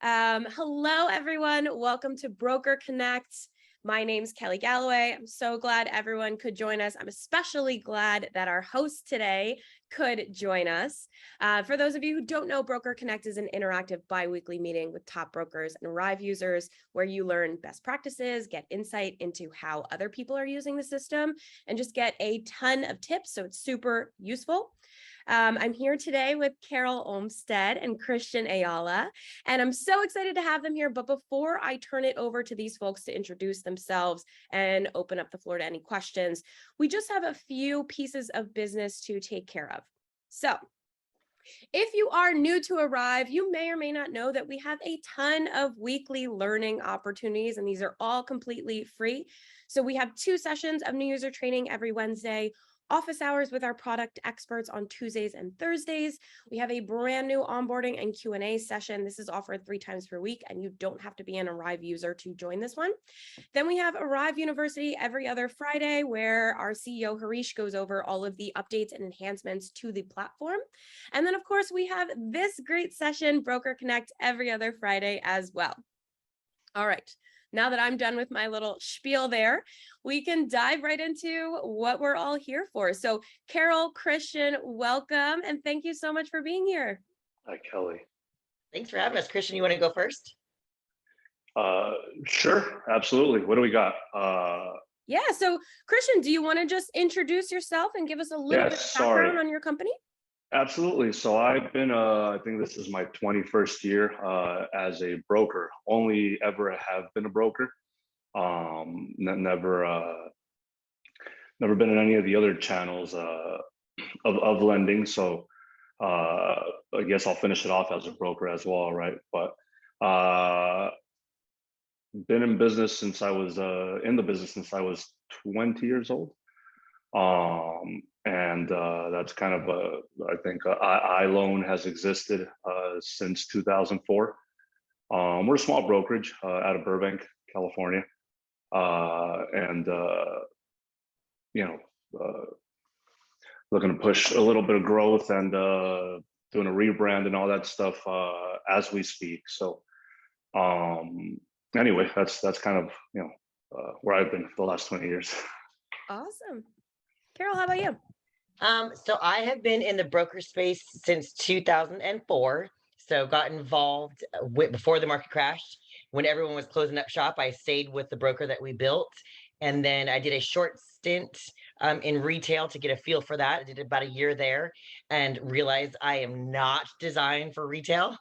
Hello, everyone. Welcome to Broker Connect. My name's Kelly Galloway. I'm so glad everyone could join us. I'm especially glad that our host today could join us. For those of you who don't know, Broker Connect is an interactive bi-weekly meeting with top brokers and ARIVE users where you learn best practices, get insight into how other people are using the system, and just get a ton of tips. So it's super useful. I'm here today with Carol Olmsted and Christian Ayala, and I'm so excited to have them here. But before I turn it over to these folks to introduce themselves and open up the floor to any questions, we just have a few pieces of business to take care of. So if you are new to ARIVE, you may or may not know that we have a ton of weekly learning opportunities, and these are all completely free. So we have 2 sessions of new user training every Wednesday, office hours with our product experts on Tuesdays and Thursdays. We have a brand new onboarding and Q&A session. This is offered 3 times per week, and you don't have to be an ARIVE user to join this one. Then we have ARIVE University every other Friday, where our CEO Harish goes over all of the updates and enhancements to the platform. And then, of course, we have this great session, Broker Connect, every other Friday as well. All right. Now that I'm done with my little spiel there, we can dive right into what we're all here for. So Carol, Christian, welcome, and thank you so much for being here. Hi, Kelly. Thanks for having us. Christian, you want to go first? Sure, absolutely. What do we got? Yeah, so Christian, do you want to just introduce yourself and give us a little bit of background on your company? Absolutely. So I've been, I think this is my 21st year as a broker. Only ever have been a broker. Never been in any of the other channels of lending. So I guess I'll finish it off as a broker as well, right? But been in business since I was in the business since I was 20 years old. And that's kind of I think iLoan has existed since 2004. We're a small brokerage out of Burbank, California, and looking to push a little bit of growth and doing a rebrand and all that stuff as we speak. So anyway, that's kind of where I've been for the last 20 years. Awesome. Carol, how about you? So I have been in the broker space since 2004. So got involved before the market crashed. When everyone was closing up shop, I stayed with the broker that we built. And then I did a short stint in retail to get a feel for that. I did about a year there and realized I am not designed for retail.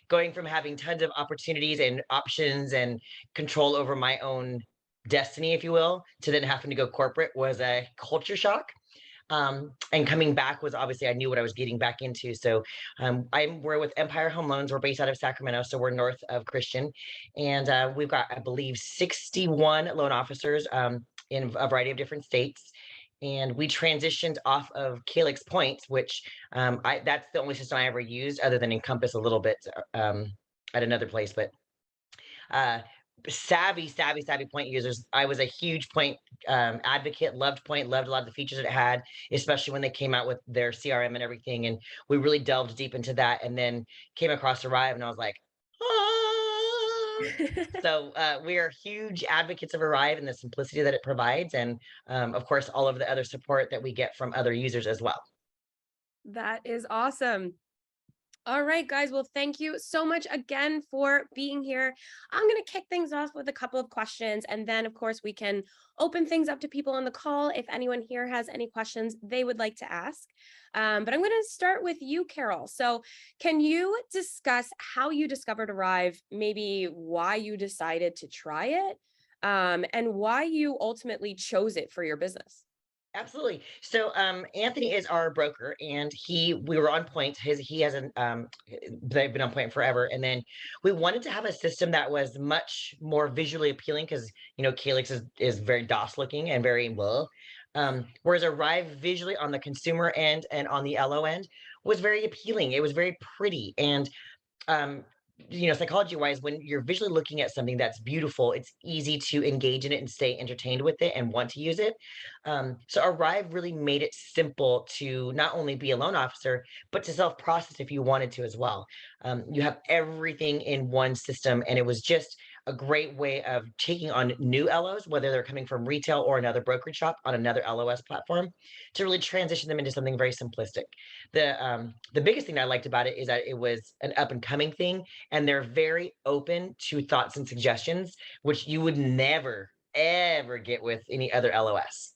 Going from having tons of opportunities and options and control over my own destiny, if you will, to then having to go corporate was a culture shock. And coming back was obviously I knew what I was getting back into. So we're with Empire Home Loans. We're based out of Sacramento, so we're north of Christian, and we've got, I believe, 61 loan officers in a variety of different states. And we transitioned off of Calyx Points, which that's the only system I ever used, other than Encompass a little bit at another place. But savvy point users. I was a huge point advocate, loved point, loved a lot of the features that it had, especially when they came out with their CRM and everything. And we really delved deep into that, and then came across ARIVE, and I was like, so we are huge advocates of ARIVE and the simplicity that it provides, and of course all of the other support that we get from other users as well. That is awesome. All right, guys. Well, thank you so much again for being here. I'm going to kick things off with a couple of questions, and then, of course, we can open things up to people on the call if anyone here has any questions they would like to ask. But I'm going to start with you, Carol. So can you discuss how you discovered ARIVE, maybe why you decided to try it, and why you ultimately chose it for your business? Absolutely. So Anthony is our broker, and we were on Point. He hasn't they've been on Point forever. And then we wanted to have a system that was much more visually appealing, because Calyx is very DOS looking and very well. Whereas ARIVE visually on the consumer end and on the LO end was very appealing. It was very pretty. And psychology wise, when you're visually looking at something that's beautiful, it's easy to engage in it and stay entertained with it and want to use it. So Arrive really made it simple to not only be a loan officer, but to self process if you wanted to as well. You have everything in one system, and it was just a great way of taking on new LOs, whether they're coming from retail or another brokerage shop on another LOS platform, to really transition them into something very simplistic. The biggest thing I liked about it is that it was an up and coming thing, and they're very open to thoughts and suggestions, which you would never ever get with any other LOS.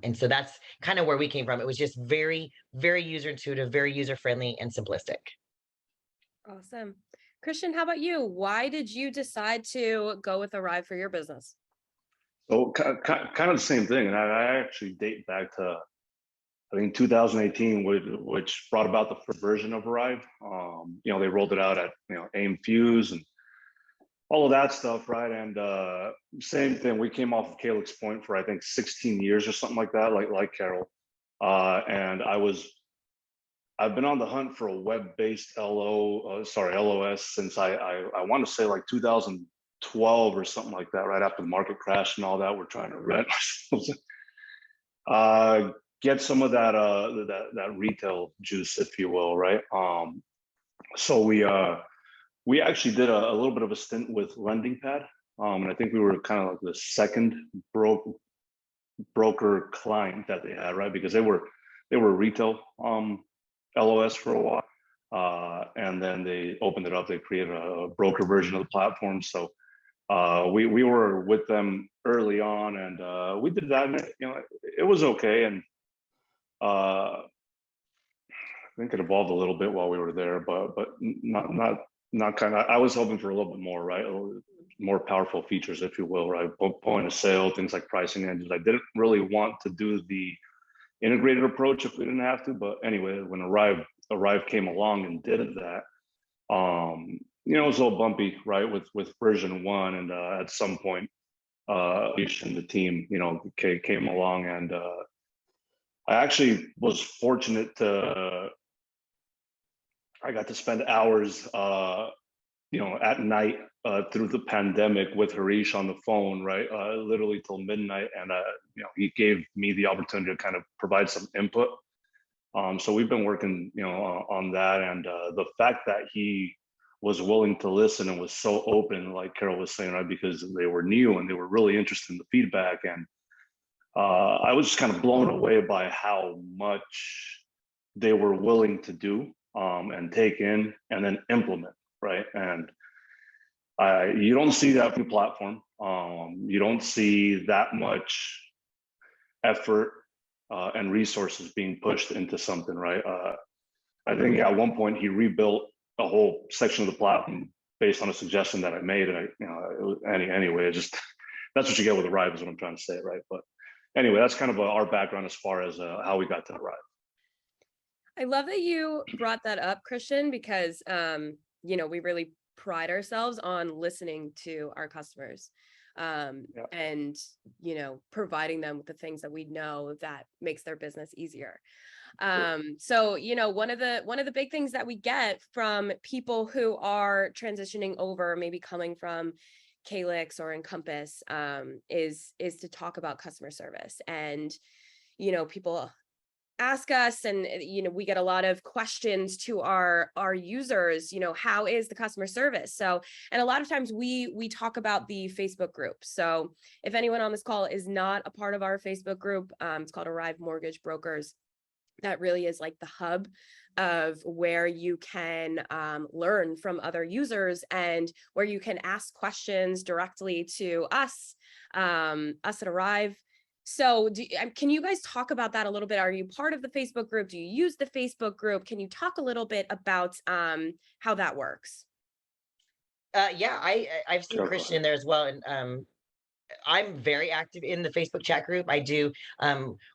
And so that's kind of where we came from. It was just very, very user intuitive, very user friendly, and simplistic. Awesome. Christian, how about you? Why did you decide to go with Arrive for your business? So kind of the same thing, and I actually date back to I think 2018, which brought about the first version of Arrive. They rolled it out at AIM Fuse and all of that stuff, right? And same thing. We came off of Calyx Point for I think 16 years or something like that, like Carol. And I've been on the hunt for a web-based LOS since I want to say like 2012 or something like that, right after the market crash and all that. We're trying to rent get some of that that retail juice, if you will, right? So we actually did a little bit of a stint with LendingPad, and I think we were kind of like the second broker client that they had, right? Because they were retail LOS for a while, and then they opened it up. They created a broker version of the platform. So we were with them early on, and we did that. And, it was okay, and I think it evolved a little bit while we were there, but not kind of. I was hoping for a little bit more, right? More powerful features, if you will, right? Point of sale, things like pricing engines. I didn't really want to do the integrated approach if we didn't have to, but anyway, when Arrive came along and did that, it was a little bumpy, right, with version 1, and at some point, the team, came along, and I actually was fortunate I got to spend hours, at night through the pandemic with Harish on the phone, right, literally till midnight, and he gave me the opportunity to kind of provide some input. So we've been working, on that, and the fact that he was willing to listen and was so open, like Carol was saying, right, because they were new and they were really interested in the feedback, and I was just kind of blown away by how much they were willing to do, and take in and then implement, right? And you don't see that from the platform. You don't see that much effort and resources being pushed into something, right? I think at one point he rebuilt a whole section of the platform based on a suggestion that I made, and anyway, it just that's what you get with Arrive, is what I'm trying to say, right? But anyway, that's kind of our background as far as how we got to Arrive. I love that you brought that up, Christian, because we really pride ourselves on listening to our customers, and providing them with the things that we know that makes their business easier. So one of the big things that we get from people who are transitioning over, maybe coming from Calyx or Encompass, is to talk about customer service. And people ask us, and we get a lot of questions to our users, how is the customer service? So, and a lot of times we talk about the Facebook group. So if anyone on this call is not a part of our Facebook group, it's called Arrive Mortgage Brokers. That really is like the hub of where you can learn from other users, and where you can ask questions directly to us at Arrive. So can you guys talk about that a little bit? Are you part of the Facebook group? Do you use the Facebook group? Can you talk a little bit about how that works? Yeah, I've seen Christian in there as well, and I'm very active in the Facebook chat group. I do.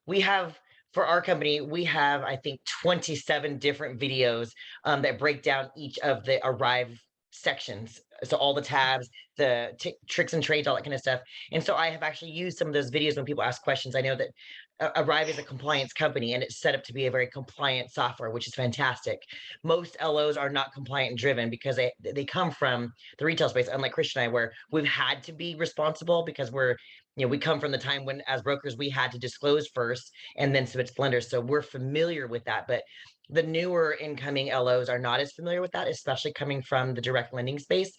We have, for our company, we have, I think, 27 different videos that break down each of the Arrive sections. So all the tabs, the tricks and trades, all that kind of stuff. And so I have actually used some of those videos when people ask questions. I know that Arrive is a compliance company and it's set up to be a very compliant software, which is fantastic. Most LOs are not compliant driven because they come from the retail space, unlike Christian and I, where we've had to be responsible because we come from the time when as brokers we had to disclose first and then submit to lenders. So we're familiar with that. But the newer incoming LOs are not as familiar with that, especially coming from the direct lending space.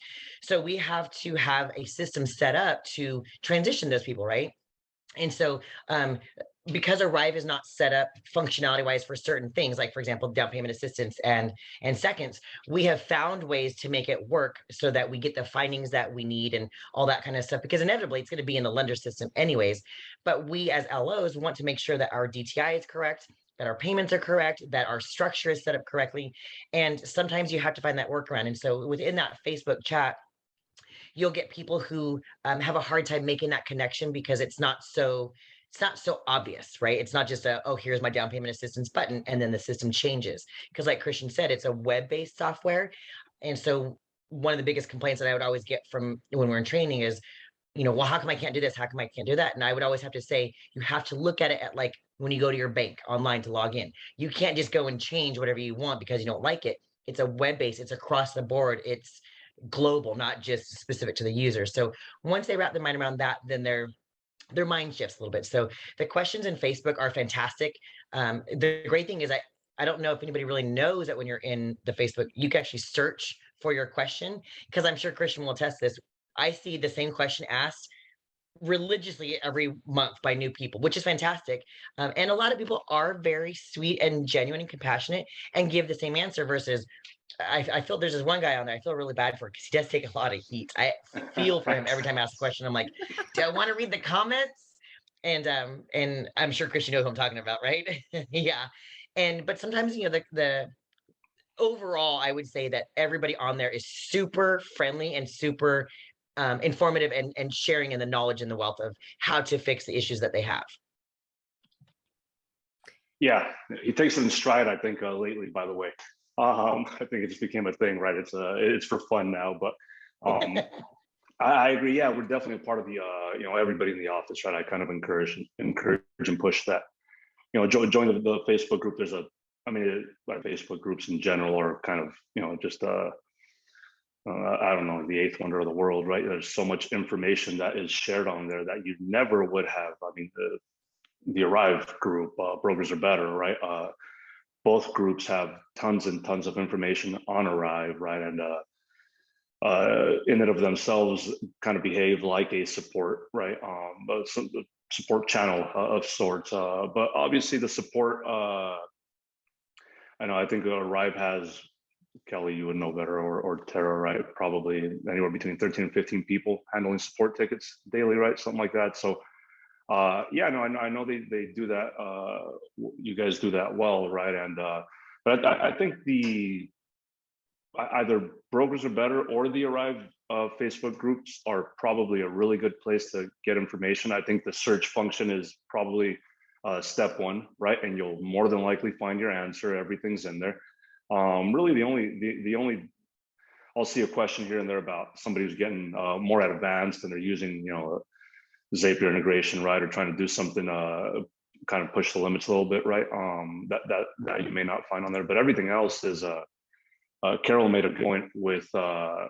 So we have to have a system set up to transition those people, right? And so because Arrive is not set up functionality wise for certain things, like for example, down payment assistance and seconds, we have found ways to make it work so that we get the findings that we need and all that kind of stuff, because inevitably it's going to be in the lender system anyways. But we as LOs want to make sure that our DTI is correct, that our payments are correct, that our structure is set up correctly. And sometimes you have to find that workaround. And so within that Facebook chat, you'll get people who have a hard time making that connection because it's not so obvious, right? It's not just oh, here's my down payment assistance button and then the system changes. Because like Christian said, it's a web-based software. And so one of the biggest complaints that I would always get from when we're in training is, well, how come I can't do this? How come I can't do that? And I would always have to say, you have to look at it at like when you go to your bank online to log in. You can't just go and change whatever you want because you don't like it. It's a web-based, it's across the board. It's global, not just specific to the user. So once they wrap their mind around that, then their mind shifts a little bit. So the questions in Facebook are fantastic. The great thing is I don't know if anybody really knows that when you're in the Facebook, you can actually search for your question, because I'm sure Christian will attest this. I see the same question asked religiously every month by new people, which is fantastic. And a lot of people are very sweet and genuine and compassionate and give the same answer versus I feel there's this one guy on there I feel really bad for because he does take a lot of heat. I feel for him every time I ask a question. I'm like, do I want to read the comments? And I'm sure Christian knows who I'm talking about, right? Yeah. But sometimes, the overall, I would say that everybody on there is super friendly and super informative and sharing in the knowledge and the wealth of how to fix the issues that they have. Yeah, he takes it in stride, I think, lately, by the way. I think it just became a thing, right? It's for fun now, but I agree. Yeah, we're definitely a part of the, everybody in the office, right? I kind of encourage and push that, join the Facebook group. Facebook groups in general are kind of, just, I don't know, the eighth wonder of the world, right? There's so much information that is shared on there that you never would have. I mean, the Arrive group, Brokers Are Better, right? Both groups have tons and tons of information on Arrive, right? And in and of themselves kind of behave like a support, right? Support channel of sorts. But obviously the support, I think Arrive has, Kelly, you would know better, or Tara, right? Probably anywhere between 13 and 15 people handling support tickets daily, right? Something like that. So I know they do that. You guys do that well, right? And but I think either Brokers Are Better or the Arrive Facebook groups are probably a really good place to get information. I think the search function is probably step one, right? And you'll more than likely find your answer. Everything's in there. Really, the only I'll see a question here and there about somebody who's getting more advanced and they're using Zapier integration, right, or trying to do something kind of push the limits a little bit, right? That you may not find on there, but everything else is. Carol made a point with the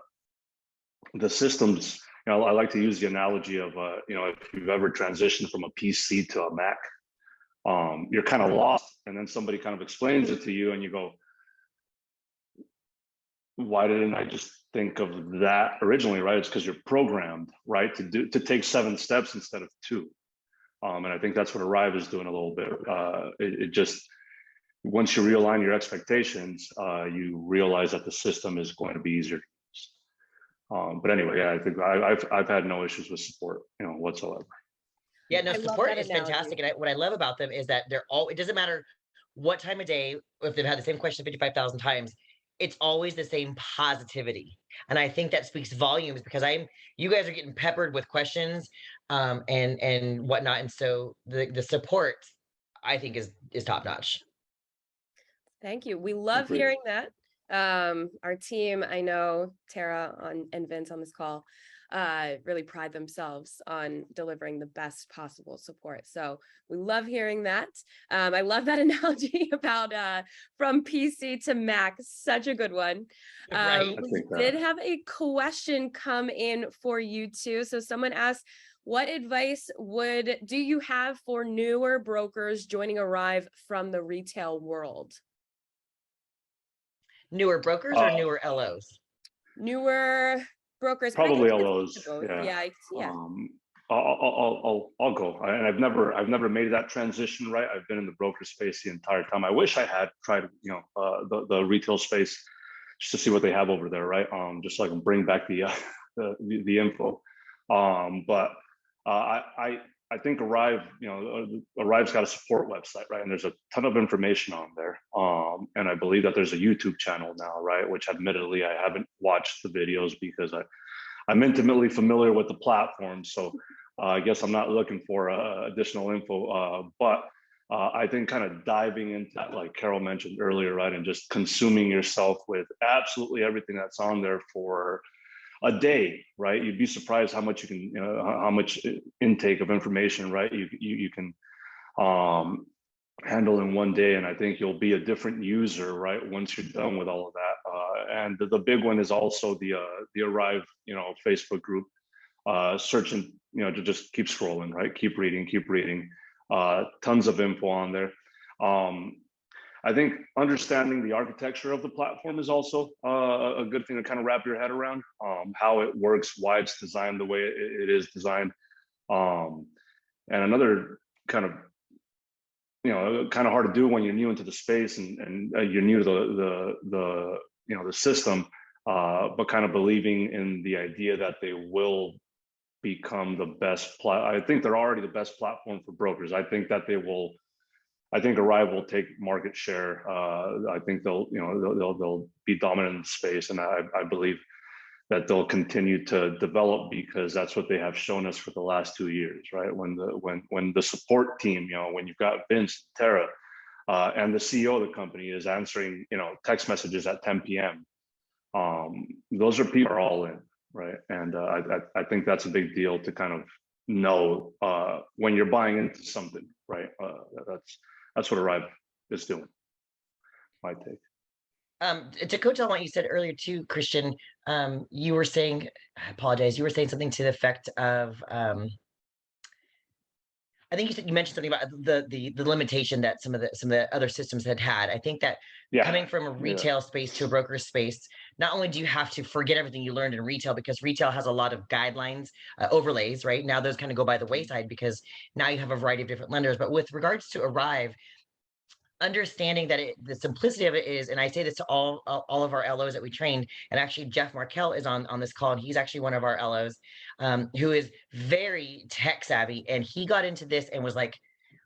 systems. I like to use the analogy of if you've ever transitioned from a PC to a Mac, you're kind of lost, and then somebody kind of explains it to you, and you go, why didn't I just think of that originally, right? It's because you're programmed, right, to take 7 steps instead of 2. And I think that's what Arrive is doing a little bit. It just, once you realign your expectations, you realize that the system is going to be easier. But anyway, yeah, I think I've had no issues with support, whatsoever. Yeah, no, support is fantastic. And what I love about them is that it doesn't matter what time of day, if they've had the same question 55,000 times, it's always the same positivity. And I think that speaks volumes because you guys are getting peppered with questions and whatnot. And so the support, I think, is top notch. Thank you. We love hearing that. Our team, I know Tara and Vince on this call, really pride themselves on delivering the best possible support. So we love hearing that. I love that analogy about from PC to Mac, such a good one. Right. We did have a question come in for you too. So someone asked, what advice do you have for newer brokers joining ARIVE from the retail world? Newer brokers or newer LOs? Newer brokers. Probably LOs. Yeah. I'll go. And I've never made that transition, right? I've been in the broker space the entire time. I wish I had tried, the retail space just to see what they have over there, right? Just so I can bring back the info. But I think ARIVE, ARIVE's got a support website, right? And there's a ton of information on there. And I believe that there's a YouTube channel now, right? Which admittedly, I haven't watched the videos because I'm intimately familiar with the platform. So I guess I'm not looking for additional info. But I think kind of diving into that, like Carol mentioned earlier, right? And just consuming yourself with absolutely everything that's on there for a day, right? You'd be surprised how much you can, how much intake of information, right? You can handle in one day, and I think you'll be a different user, right? Once you're done with all of that. And the big one is also the ARIVE, Facebook group. Searching, to just keep scrolling, right? Keep reading. Tons of info on there. I think understanding the architecture of the platform is also a good thing to kind of wrap your head around, how it works, why it's designed the way it is designed. And another kind of, kind of hard to do when you're new into the space and you're new to the system, but kind of believing in the idea that they will become the best. I think they're already the best platform for brokers. I think that I think ARIVE will take market share. I think they'll be dominant in the space, and I believe that they'll continue to develop because that's what they have shown us for the last 2 years, right? When the support team, when you've got Vince, Tara, and the CEO of the company is answering, text messages at 10 p.m. Those are people are all in, right? And I think that's a big deal to kind of know when you're buying into something, right? That's what ARIVE is doing. My take. To coach on what you said earlier too, Christian, you were saying, I apologize, you were saying something to the effect of, I think you mentioned something about the limitation that some of the other systems had. I think that coming from a retail space to a broker space, not only do you have to forget everything you learned in retail, because retail has a lot of guidelines, overlays, right? Now those kind of go by the wayside because now you have a variety of different lenders. But with regards to ARIVE, understanding that the simplicity of it is, and I say this to all of our LOs that we trained, and actually Jeff Markell is on this call, and he's actually one of our LOs who is very tech savvy, and he got into this and was like,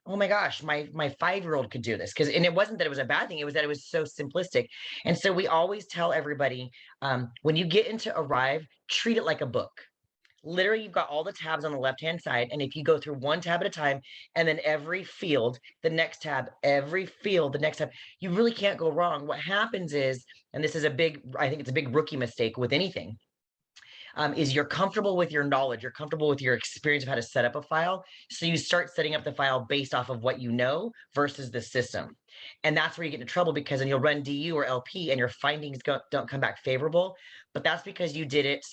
oh my gosh, my 5-year-old could do this. And it wasn't that it was a bad thing, it was that it was so simplistic. And so we always tell everybody, when you get into ARIVE, treat it like a book. Literally, you've got all the tabs on the left-hand side, and if you go through one tab at a time, and then every field, the next tab, every field, the next tab, you really can't go wrong. What happens is, and this is I think it's a big rookie mistake with anything, is you're comfortable with your knowledge, you're comfortable with your experience of how to set up a file, so you start setting up the file based off of what you know versus the system. And that's where you get into trouble, because then you'll run DU or LP and your findings don't come back favorable, but that's because you did it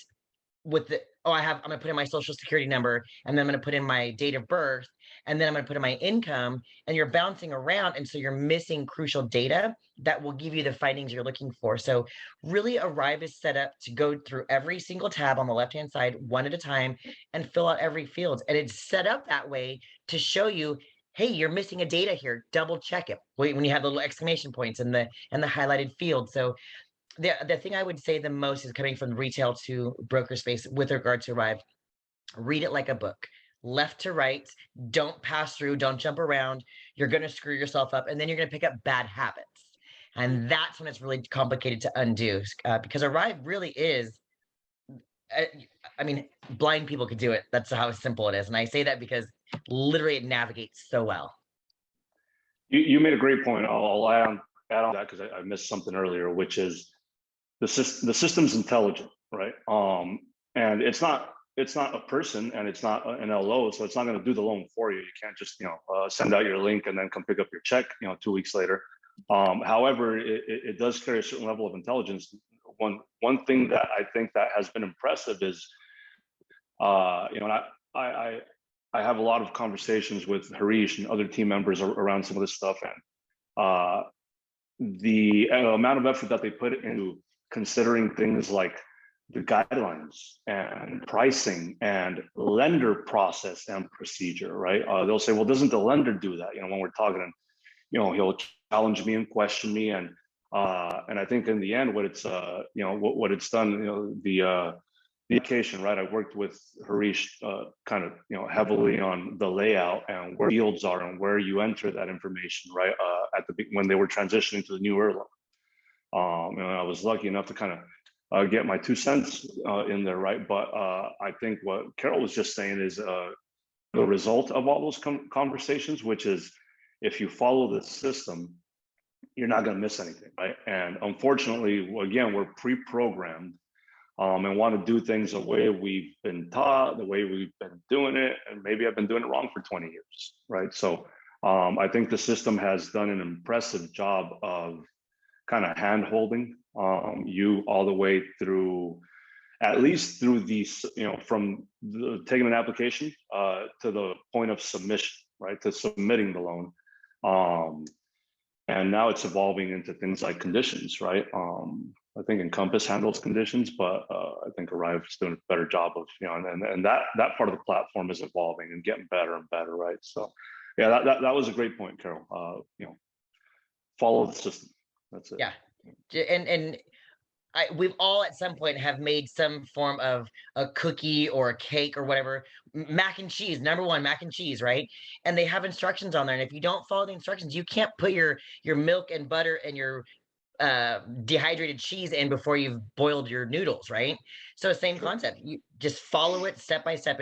with I'm gonna put in my social security number, and then I'm gonna put in my date of birth, and then I'm gonna put in my income, and you're bouncing around, and so you're missing crucial data that will give you the findings you're looking for. So really, ARIVE is set up to go through every single tab on the left-hand side one at a time and fill out every field. And it's set up that way to show you, hey, you're missing a data here, double check it when you have the little exclamation points and the highlighted field. So the thing I would say the most is coming from retail to broker space with regard to ARIVE. Read it like a book, left to right. Don't pass through, don't jump around. You're going to screw yourself up, and then you're going to pick up bad habits. And that's when it's really complicated to undo, because ARIVE really is, I mean, blind people could do it. That's how simple it is. And I say that because literally it navigates so well. You made a great point. I'll add on that because I missed something earlier, which is the system's intelligent, right? And it's not a person, and it's not an LO, so it's not going to do the loan for you. You can't just send out your link and then come pick up your check 2 weeks later. However, it does carry a certain level of intelligence. One thing that I think that has been impressive is and I have a lot of conversations with Harish and other team members around some of this stuff, and the amount of effort that they put into considering things like the guidelines and pricing and lender process and procedure, right? They'll say, well, doesn't the lender do that? When we're talking, and he'll challenge me and question me, and I think in the end, what it's what it's done, the application, right? I worked with Harish kind of heavily on the layout and where fields are and where you enter that information, right? When they were transitioning to the new ERLA. I was lucky enough to kind of get my 2 cents in there, right? But I think what Carol was just saying is the result of all those conversations, which is if you follow the system, you're not going to miss anything, right? And unfortunately, again, we're pre-programmed and want to do things the way we've been taught, the way we've been doing it, and maybe I've been doing it wrong for 20 years, right? So I think the system has done an impressive job of kind of hand-holding you all the way through, at least through these, from taking an application to the point of submission, right? To submitting the loan. And now it's evolving into things like conditions, right? I think Encompass handles conditions, but I think ARIVE is doing a better job of, and that part of the platform is evolving and getting better and better, right? So, yeah, that was a great point, Carol. Follow the system. That's it. Yeah, and we've all at some point have made some form of a cookie or a cake or whatever. Mac and cheese, number one, mac and cheese, right? And they have instructions on there, and if you don't follow the instructions, you can't put your milk and butter and your dehydrated cheese in before you've boiled your noodles, right? So same concept. You just follow it step by step.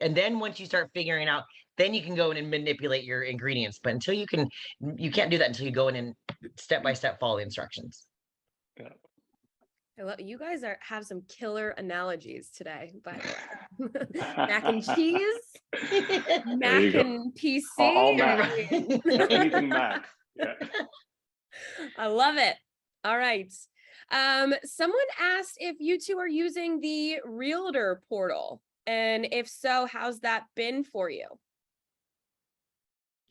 And then once you start figuring out, then you can go in and manipulate your ingredients. But you can't do that until you go in and step by step follow the instructions. Yeah. You guys have some killer analogies today, by the way. Mac and cheese, Mac and PC. All Mac. Anything Mac. Yeah. I love it. All right. Someone asked if you two are using the Realtor portal, and if so, how's that been for you?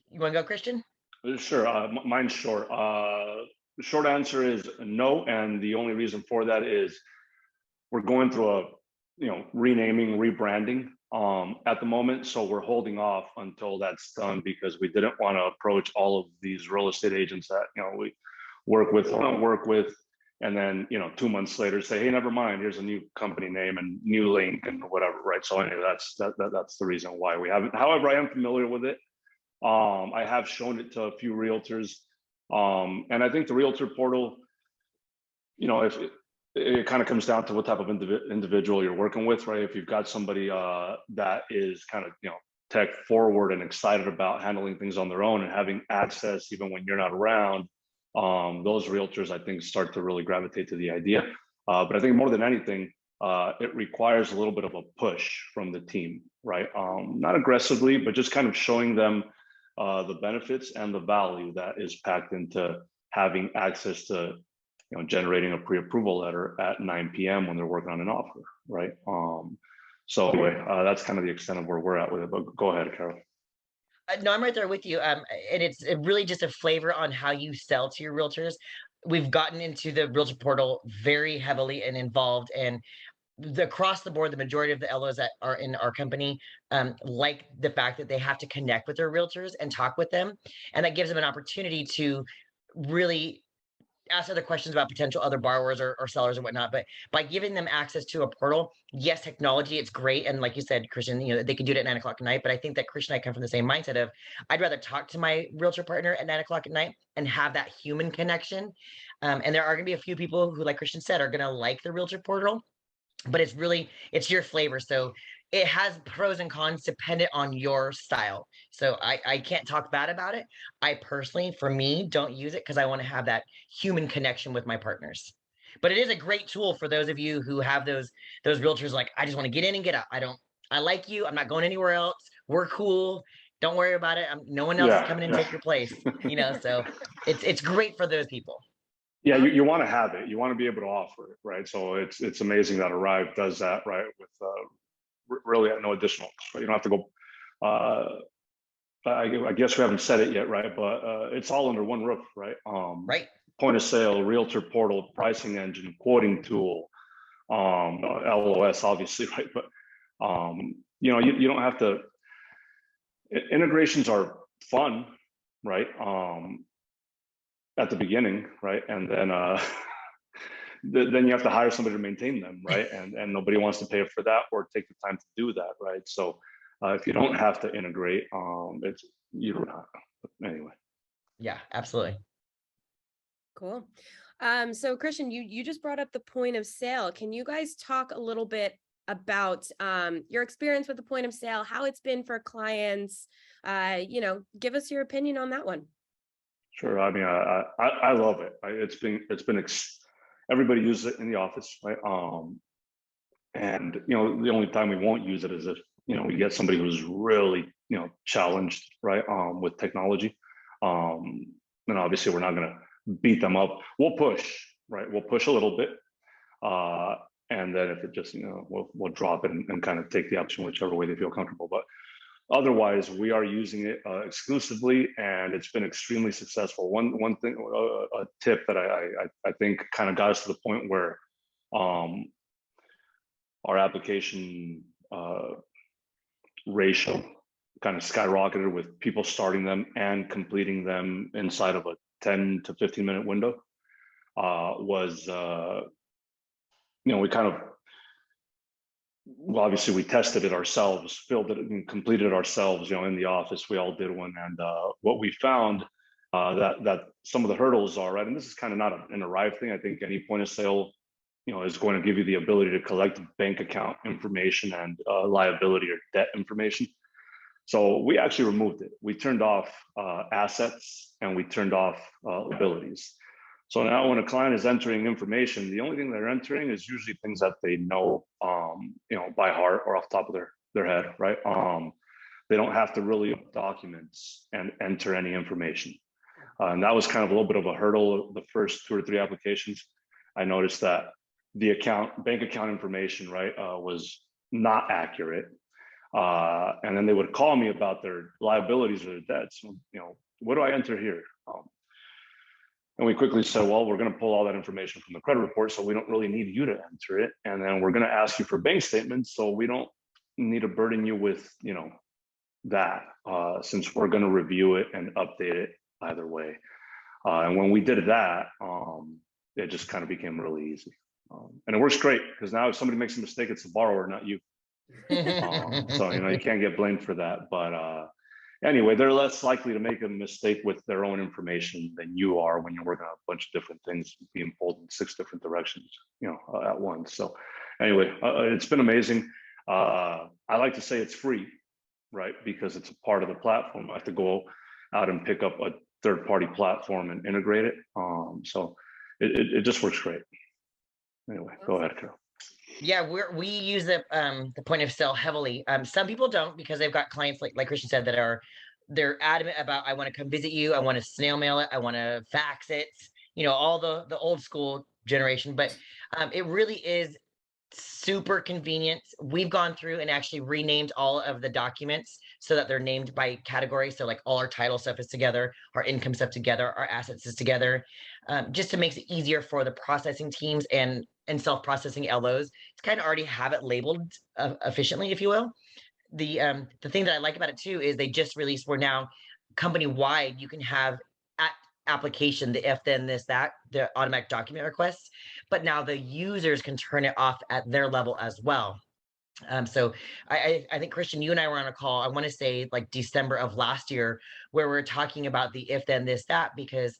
You want to go, Christian? Sure. Mine's short. The short answer is no, and the only reason for that is we're going through a renaming, rebranding at the moment, so we're holding off until that's done because we didn't want to approach all of these real estate agents that we work with, and then 2 months later say, hey, never mind, here's a new company name and new link and whatever, right? So anyway, that's the reason why we haven't. However, I am familiar with it. I have shown it to a few realtors. And I think the Realtor portal, if it kind of comes down to what type of individual you're working with, right? If you've got somebody that is kind of, tech forward and excited about handling things on their own and having access even when you're not around, those realtors, I think, start to really gravitate to the idea. But I think more than anything, it requires a little bit of a push from the team, right? Not aggressively, but just kind of showing them the benefits and the value that is packed into having access to generating a pre-approval letter at 9 p.m. when they're working on an offer, right? So anyway, that's kind of the extent of where we're at with it, but go ahead, Carol. No, I'm right there with you. And it's really just a flavor on how you sell to your realtors. We've gotten into the Realtor portal very heavily and involved, and across the board, the majority of the LOs that are in our company like the fact that they have to connect with their realtors and talk with them. And that gives them an opportunity to really ask other questions about potential other borrowers or sellers and whatnot. But by giving them access to a portal, yes, technology, it's great. And like you said, Christian, they can do it at 9 o'clock at night. But I think that Christian and I come from the same mindset of I'd rather talk to my realtor partner at 9 o'clock at night and have that human connection. And there are going to be a few people who, like Christian said, are going to like the Realtor portal. But it's your flavor. So it has pros and cons dependent on your style. So I can't talk bad about it. I personally, for me, don't use it because I want to have that human connection with my partners. But it is a great tool for those of you who have those realtors like, I just want to get in and get out. I like you. I'm not going anywhere else. We're cool. Don't worry about it. No one else is coming and take your place. So it's great for those people. Yeah, you want to have it. You want to be able to offer it, right? So it's amazing that ARIVE does that, right? With really at no additional cost. Right? You don't have to go. I guess we haven't said it yet, right? But it's all under one roof, right? Right. Point of sale, realtor portal, pricing engine, quoting tool, LOS, obviously, right? But you don't have to. Integrations are fun, right? At the beginning, right? And then then you have to hire somebody to maintain them, right? And nobody wants to pay for that or take the time to do that, right? So if you don't have to integrate, you don't have to. Anyway. Yeah, absolutely. Cool. So Christian, you just brought up the point of sale. Can you guys talk a little bit about your experience with the point of sale, how it's been for clients? Give us your opinion on that one. Sure. I mean, I love it. It's been everybody uses it in the office, right? And the only time we won't use it is if we get somebody who's really challenged, right, with technology. And obviously we're not going to beat them up. We'll push, right? We'll push a little bit, and then if it just we'll drop it and kind of take the option whichever way they feel comfortable. But otherwise, we are using it exclusively, and it's been extremely successful. One thing, a tip that I think kind of got us to the point where our application ratio kind of skyrocketed with people starting them and completing them inside of a 10 to 15 minute window. Was we kind of, well, obviously we tested it ourselves, filled it and completed it ourselves, in the office. We all did one. And what we found that some of the hurdles are, right, and this is kind of not an ARIVE thing. I think any point of sale, is going to give you the ability to collect bank account information and liability or debt information. So we actually removed it. We turned off assets and we turned off liabilities. So now when a client is entering information, the only thing they're entering is usually things that they know, by heart or off the top of their head, right? They don't have to really documents and enter any information. And that was kind of a little bit of a hurdle. The first 2 or 3 applications, I noticed that the bank account information, right, was not accurate. And then they would call me about their liabilities or their debts. What do I enter here? And we quickly said, well, we're going to pull all that information from the credit report, so we don't really need you to enter it. And then we're going to ask you for bank statements, so we don't need to burden you with, that, since we're going to review it and update it either way. And when we did that, it just kind of became really easy. And it works great because now if somebody makes a mistake, it's the borrower, not you. So, you can't get blamed for that. But anyway, they're less likely to make a mistake with their own information than you are when you're working on a bunch of different things being pulled in 6 different directions, at once. So anyway, it's been amazing. I like to say it's free, right? Because it's a part of the platform. I have to go out and pick up a third-party platform and integrate it. So it just works great. Anyway, go ahead, Carol. Yeah, we use the point of sale heavily. Some people don't because they've got clients like Christian said that they're adamant about, I want to come visit you, I want to snail mail it, I want to fax it, all the old school generation. But it really is super convenient. We've gone through and actually renamed all of the documents so that they're named by category. So like all our title stuff is together, our income stuff together, our assets is together, just to make it easier for the processing teams and self-processing LOs to kind of already have it labeled efficiently, if you will. The thing that I like about it too is they just released, we're now company-wide, you can have application, the if then this that, the automatic document requests, but now the users can turn it off at their level as well. So I think Christian, you and I were on a call, I want to say like December of last year, where we're talking about the if then this that, because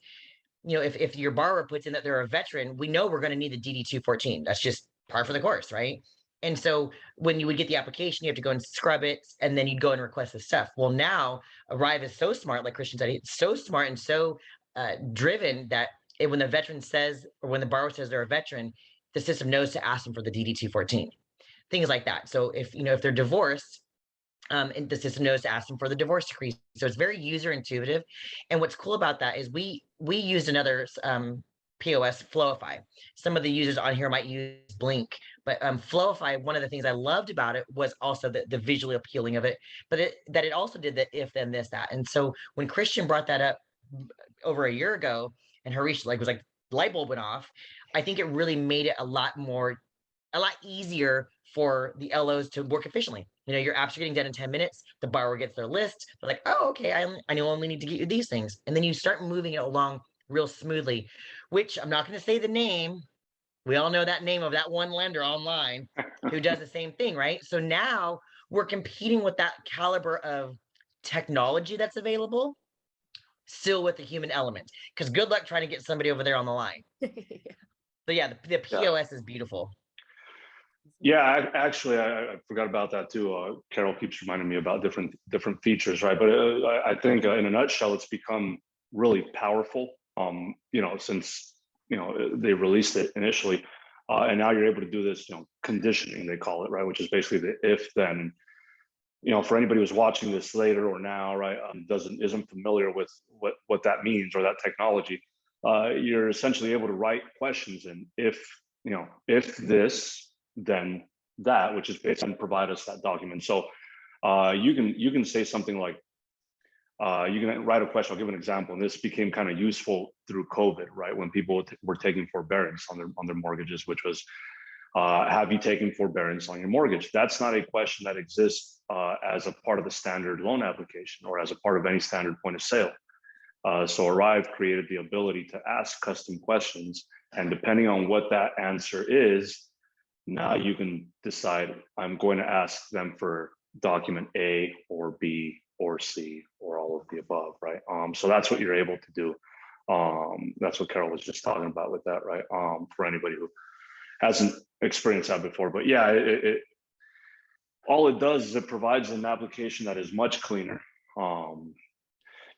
if your borrower puts in that they're a veteran, we know we're going to need the DD 214. That's just par for the course, right? And so when you would get the application, you have to go and scrub it, and then you'd go and request the stuff. Well, now ARIVE is so smart, like Christian said, it's so smart and so driven that when the veteran says, or when the borrower says they're a veteran, the system knows to ask them for the DD 214, things like that. So if if they're divorced, and the system knows to ask them for the divorce decree. So it's very user intuitive. And what's cool about that is we used another POS, Flowify. Some of the users on here might use Blink, but Flowify, one of the things I loved about it was also the visually appealing of it, but that it also did the if then this that. And so when Christian brought that up over a year ago, and Harish was like, light bulb went off, I think it really made it a lot easier for the LOs to work efficiently. Your apps are getting done in 10 minutes. The borrower gets their list. They're like, oh, okay, I know I only need to get you these things. And then you start moving it along real smoothly, which I'm not going to say the name. We all know that name of that one lender online who does the same thing, right? So now we're competing with that caliber of technology that's available, still with the human element. Because good luck trying to get somebody over there on the line. So yeah, the POS is beautiful. Yeah, actually, I forgot about that too. Carol keeps reminding me about different features, right? But I think in a nutshell, it's become really powerful. Since they released it initially, and now you're able to do this, conditioning they call it, right? Which is basically the if then. For anybody who's watching this later or now, right, isn't familiar with what that means or that technology, you're essentially able to write questions in if this, then that, which is basically and provide us that document. So you can say something like, you can write a question. I'll give an example, and this became kind of useful through COVID, right? When people were taking forbearance on their mortgages, which was, have you taken forbearance on your mortgage? That's not a question that exists as a part of the standard loan application or as a part of any standard point of sale. So ARIVE created the ability to ask custom questions, and depending on what that answer is, now you can decide, I'm going to ask them for document A or B or C or all of the above, right? So that's what you're able to do. That's what Carol was just talking about with that, right? For anybody who hasn't experienced that before. But yeah, all it does is it provides an application that is much cleaner.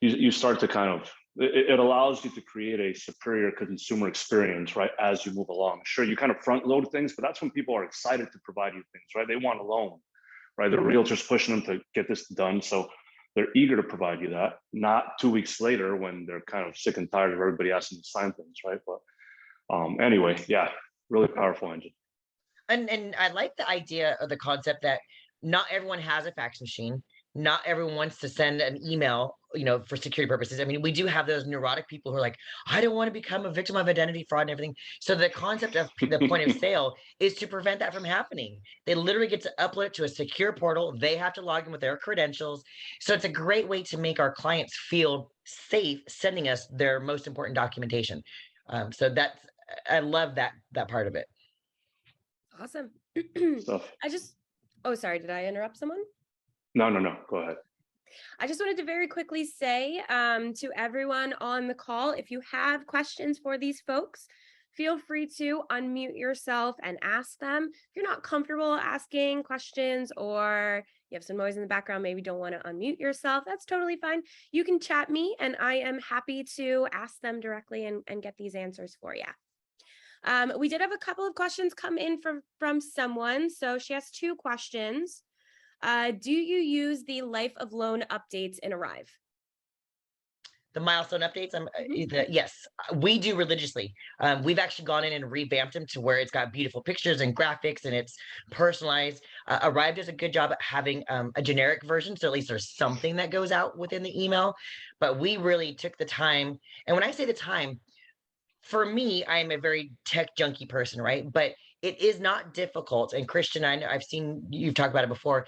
You start to kind of, it allows you to create a superior consumer experience, right, as you move along. Sure, you kind of front load things, but that's when people are excited to provide you things, right? They want a loan, right? The realtor's pushing them to get this done. So they're eager to provide you that, not 2 weeks later when they're kind of sick and tired of everybody asking to sign things, right? But anyway, yeah, really powerful engine. And I like the idea of the concept that not everyone has a fax machine. Not everyone wants to send an email, for security purposes. I mean, we do have those neurotic people who are like, I don't want to become a victim of identity fraud and everything. So the concept of the point of sale is to prevent that from happening. They literally get to upload it to a secure portal. They have to log in with their credentials. So it's a great way to make our clients feel safe sending us their most important documentation. So I love that part of it. Awesome. Sorry, did I interrupt someone? No, go ahead. I just wanted to very quickly say to everyone on the call, if you have questions for these folks, feel free to unmute yourself and ask them. If you're not comfortable asking questions or you have some noise in the background, maybe don't want to unmute yourself, that's totally fine. You can chat me and I am happy to ask them directly and get these answers for you. We did have a couple of questions come in from someone. So she has 2 questions. Do you use the life of loan updates in ARIVE? The milestone updates, yes, we do religiously. We've actually gone in and revamped them to where it's got beautiful pictures and graphics and it's personalized. ARIVE does a good job at having a generic version, so at least there's something that goes out within the email. But we really took the time, and when I say the time, for me, I am a very tech junkie person, right? But it is not difficult. And Christian, I know I've seen you've talked about it before.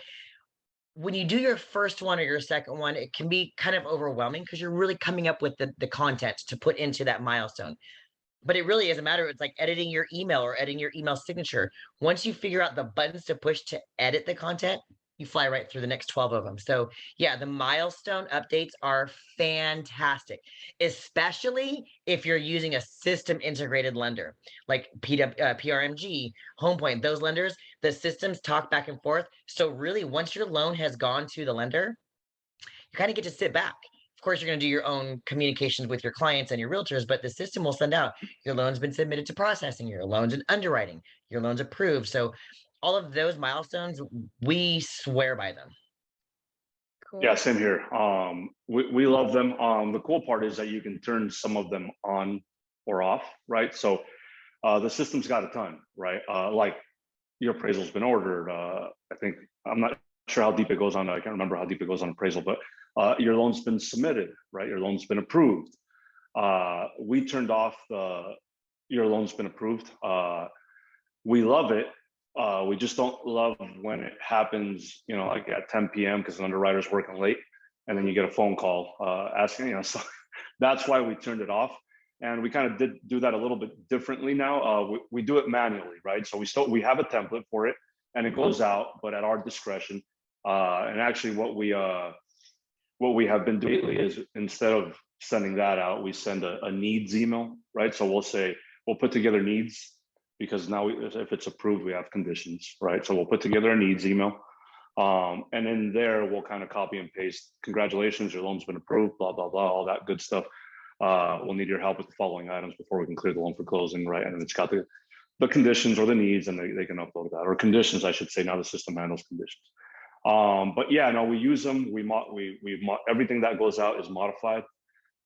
When you do your first one or your second one, it can be kind of overwhelming because you're really coming up with the content to put into that milestone. But it really is a matter of, it's like editing your email or editing your email signature. Once you figure out the buttons to push to edit the content, you fly right through the next 12 of them. So yeah, the milestone updates are fantastic, especially if you're using a system integrated lender like PRMG, HomePoint, those lenders, the systems talk back and forth. So really, once your loan has gone to the lender, you kind of get to sit back. Of course, you're going to do your own communications with your clients and your realtors, but the system will send out your loan's been submitted to processing, your loan's in underwriting, your loan's approved. So all of those milestones, we swear by them. Cool. Yeah, same here. We love them. The cool part is that you can turn some of them on or off, right? So the system's got a ton, right? Like your appraisal's been ordered. I think, I'm not sure how deep it goes on. I can't remember how deep it goes on appraisal, but your loan's been submitted, right? Your loan's been approved. We turned off your loan's been approved. We love it. We just don't love when it happens, you know, like at 10 p.m. because an underwriter's working late, and then you get a phone call asking, you know, so that's why we turned it off. And we kind of did do that a little bit differently now. We do it manually, right? So we have a template for it, and it goes out, but at our discretion. And actually, what we have been doing lately is, instead of sending that out, we send a needs email, right? So we'll put together needs, because now if it's approved, we have conditions, right? So we'll put together a needs email. And in there, we'll kind of copy and paste, congratulations, your loan's been approved, blah, blah, blah, all that good stuff. We'll need your help with the following items before we can clear the loan for closing, right? And it's got the conditions or the needs, and they can upload that, or conditions, I should say. Now the system handles conditions. But yeah, no, we use them. Everything that goes out is modified.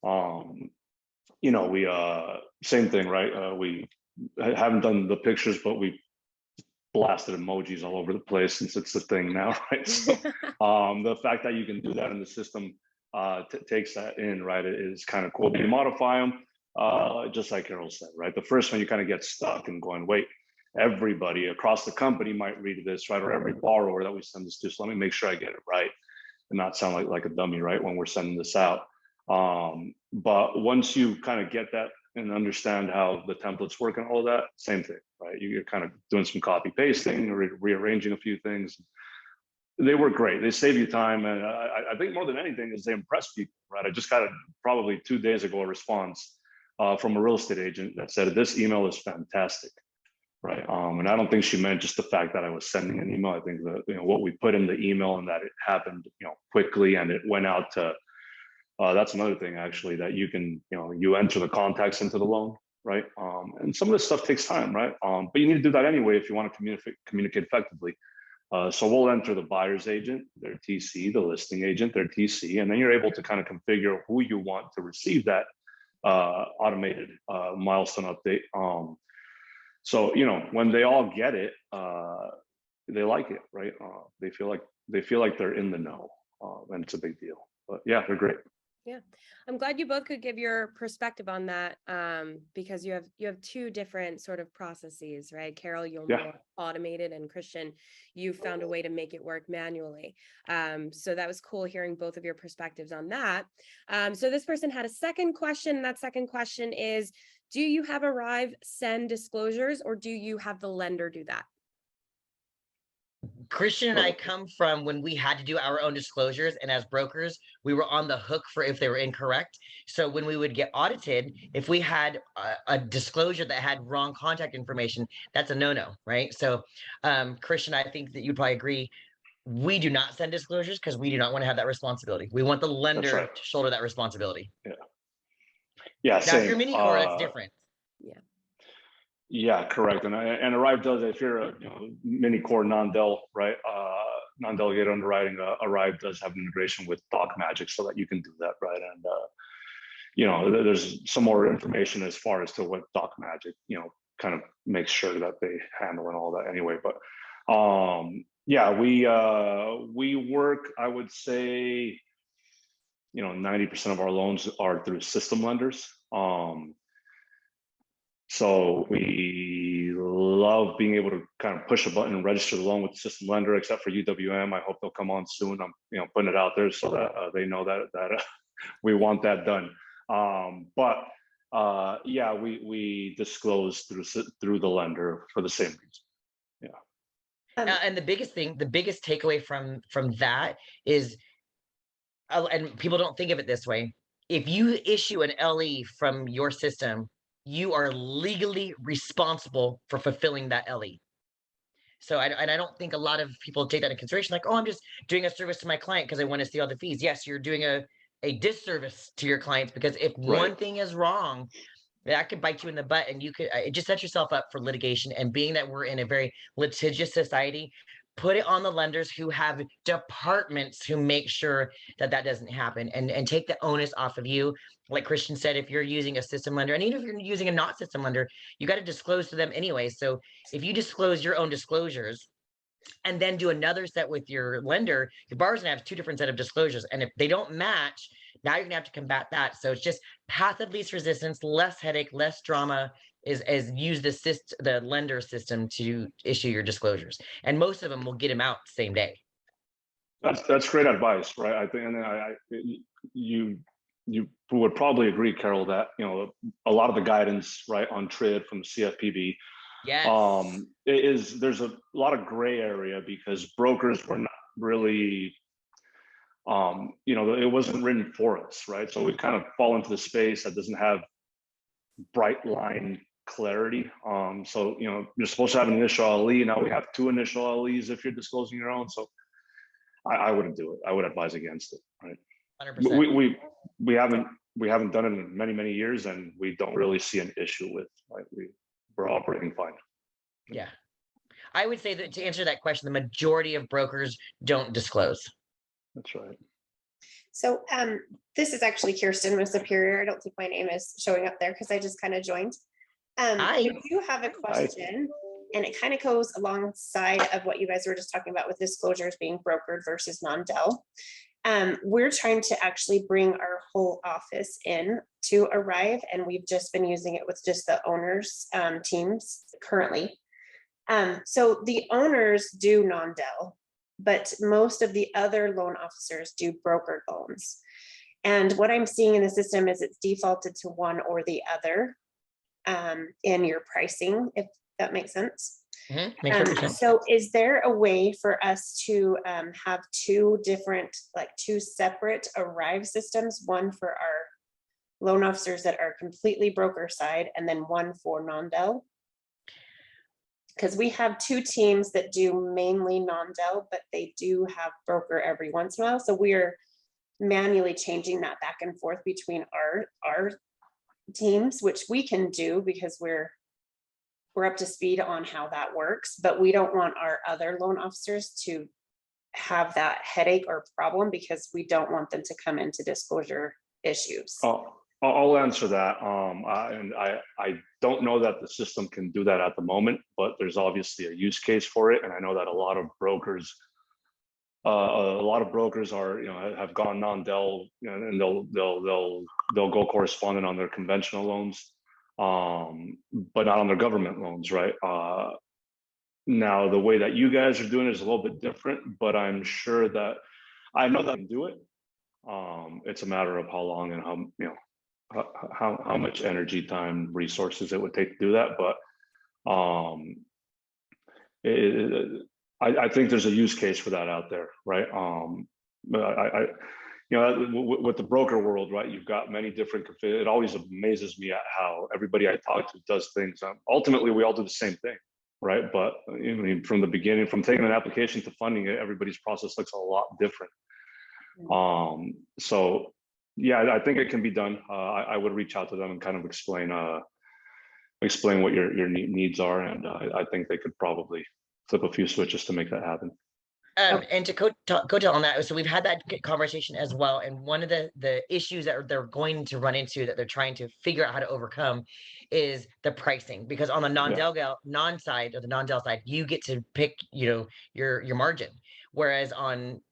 You know, same thing, right? We haven't done the pictures, but we blasted emojis all over the place since it's the thing now, right? So the fact that you can do that in the system takes that in, right? It is kind of cool. You modify them, just like Carol said, right? The first one, you kind of get stuck and going, wait, everybody across the company might read this, right? Or every borrower that we send this to. So let me make sure I get it right and not sound like a dummy, right? When we're sending this out. But once you kind of get that and understand how the templates work and all of that, same thing, right? You're kind of doing some copy pasting, rearranging a few things. They work great. They save you time. And I think more than anything is they impress people, right? I just got probably 2 days ago a response from a real estate agent that said, this email is fantastic, right? And I don't think she meant just the fact that I was sending an email. I think that, you know, what we put in the email and that it happened, you know, quickly, and it went out to, that's another thing actually, that you can, you know, you enter the contacts into the loan, right? And some of this stuff takes time, right? But you need to do that anyway if you want to communicate effectively. So we'll enter the buyer's agent, their TC, the listing agent, their TC, and then you're able to kind of configure who you want to receive that automated milestone update. So, you know, when they all get it, they like it, right? They feel like they're in the know, and it's a big deal. But yeah, they're great. Yeah, I'm glad you both could give your perspective on that, because you have two different sort of processes, right? Carol, you're more automated, and Christian, you found a way to make it work manually. So that was cool hearing both of your perspectives on that. So this person had a second question. And that second question is, do you have ARIVE send disclosures, or do you have the lender do that? Christian and I come from when we had to do our own disclosures, and as brokers, we were on the hook for if they were incorrect. So when we would get audited, if we had a disclosure that had wrong contact information, that's a no-no, right? So Christian, I think that you'd probably agree, we do not send disclosures because we do not want to have that responsibility. We want the lender to shoulder that responsibility. Yeah, now same. if you're mini core, that's different. Yeah, correct. And ARIVE does, if you're a mini core non-del, right? Non-delegated underwriting, ARIVE does have an integration with DocMagic so that you can do that, right? And you know, there's some more information as far as to what DocMagic, you know, kind of makes sure that they handle and all that anyway. But yeah, we work, I would say, you know, 90% of our loans are through system lenders. So we love being able to kind of push a button and register the loan with the system lender, except for UWM. I hope they'll come on soon. I'm, you know, putting it out there so that they know that we want that done. But yeah, we disclose through the lender for the same reason. Yeah. And the biggest takeaway from that is, and people don't think of it this way, if you issue an LE from your system, you are legally responsible for fulfilling that LE. So I don't think a lot of people take that into consideration, like, oh, I'm just doing a service to my client because I want to see all the fees. Yes, you're doing a disservice to your clients, because if one thing is wrong, that could bite you in the butt, and you could it just set yourself up for litigation. And being that we're in a very litigious society, put it on the lenders who have departments who make sure that that doesn't happen, and take the onus off of you. Like Christian said, if you're using a system lender, and even if you're using a not system lender, you got to disclose to them anyway. So if you disclose your own disclosures and then do another set with your lender, your borrower's gonna have two different set of disclosures. And if they don't match, now you're gonna have to combat that. So it's just path of least resistance, less headache, less drama, is use the lender system to issue your disclosures. And most of them will get them out the same day. That's great advice, right? I think, and you would probably agree, Carol, that a lot of the guidance, right, on TRID from the CFPB, Yes. There's a lot of gray area because brokers were not really, it wasn't written for us, right? So we kind of fall into the space that doesn't have bright line clarity. So you're supposed to have an initial LE. Now we have two initial LEs if you're disclosing your own. So I wouldn't do it. I would advise against it, right? 100%. We haven't done it in many years, and we don't really see an issue with, right? We're operating fine. Yeah. I would say that to answer that question, the majority of brokers don't disclose. That's right. So this is actually Kirsten with Superior. I don't think my name is showing up there because I just kind of joined. I do have a question, and it kind of goes alongside of what you guys were just talking about with disclosures being brokered versus non-Del. We're trying to actually bring our whole office in to ARIVE, and we've just been using it with just the owners teams currently. So the owners do non-Del, but most of the other loan officers do brokered loans. And what I'm seeing in the system is it's defaulted to one or the other in your pricing, if that makes sense. So is there a way for us to have two separate ARIVE systems, one for our loan officers that are completely broker side and then one for non-Del? Because we have two teams that do mainly non-Del, but they do have broker every once in a while. So we're manually changing that back and forth between our teams, which we can do because we're up to speed on how that works, but we don't want our other loan officers to have that headache or problem because we don't want them to come into disclosure issues. I'll answer that. And I don't know that the system can do that at the moment, but there's obviously a use case for it. And I know that a lot of brokers are, have gone non-Del, and they'll go correspondent on their conventional loans, but not on their government loans, right? Now, the way that you guys are doing it is a little bit different, but I'm sure that I know that I can do it. It's a matter of how long and how much energy, time, resources it would take to do that. But I think there's a use case for that out there, right? With the broker world, right, you've got many different, it always amazes me at how everybody I talk to does things. Ultimately, we all do the same thing, right? But from the beginning, from taking an application to funding it, everybody's process looks a lot different. So yeah, I think it can be done. I would reach out to them and kind of explain what your needs are, and I think they could probably flip a few switches to make that happen. And to go on that, so we've had that conversation as well. And one of the issues that they're going to run into, that they're trying to figure out how to overcome, is the pricing. Because on the non-Del side, or the non-Del side, you get to pick, your margin. Whereas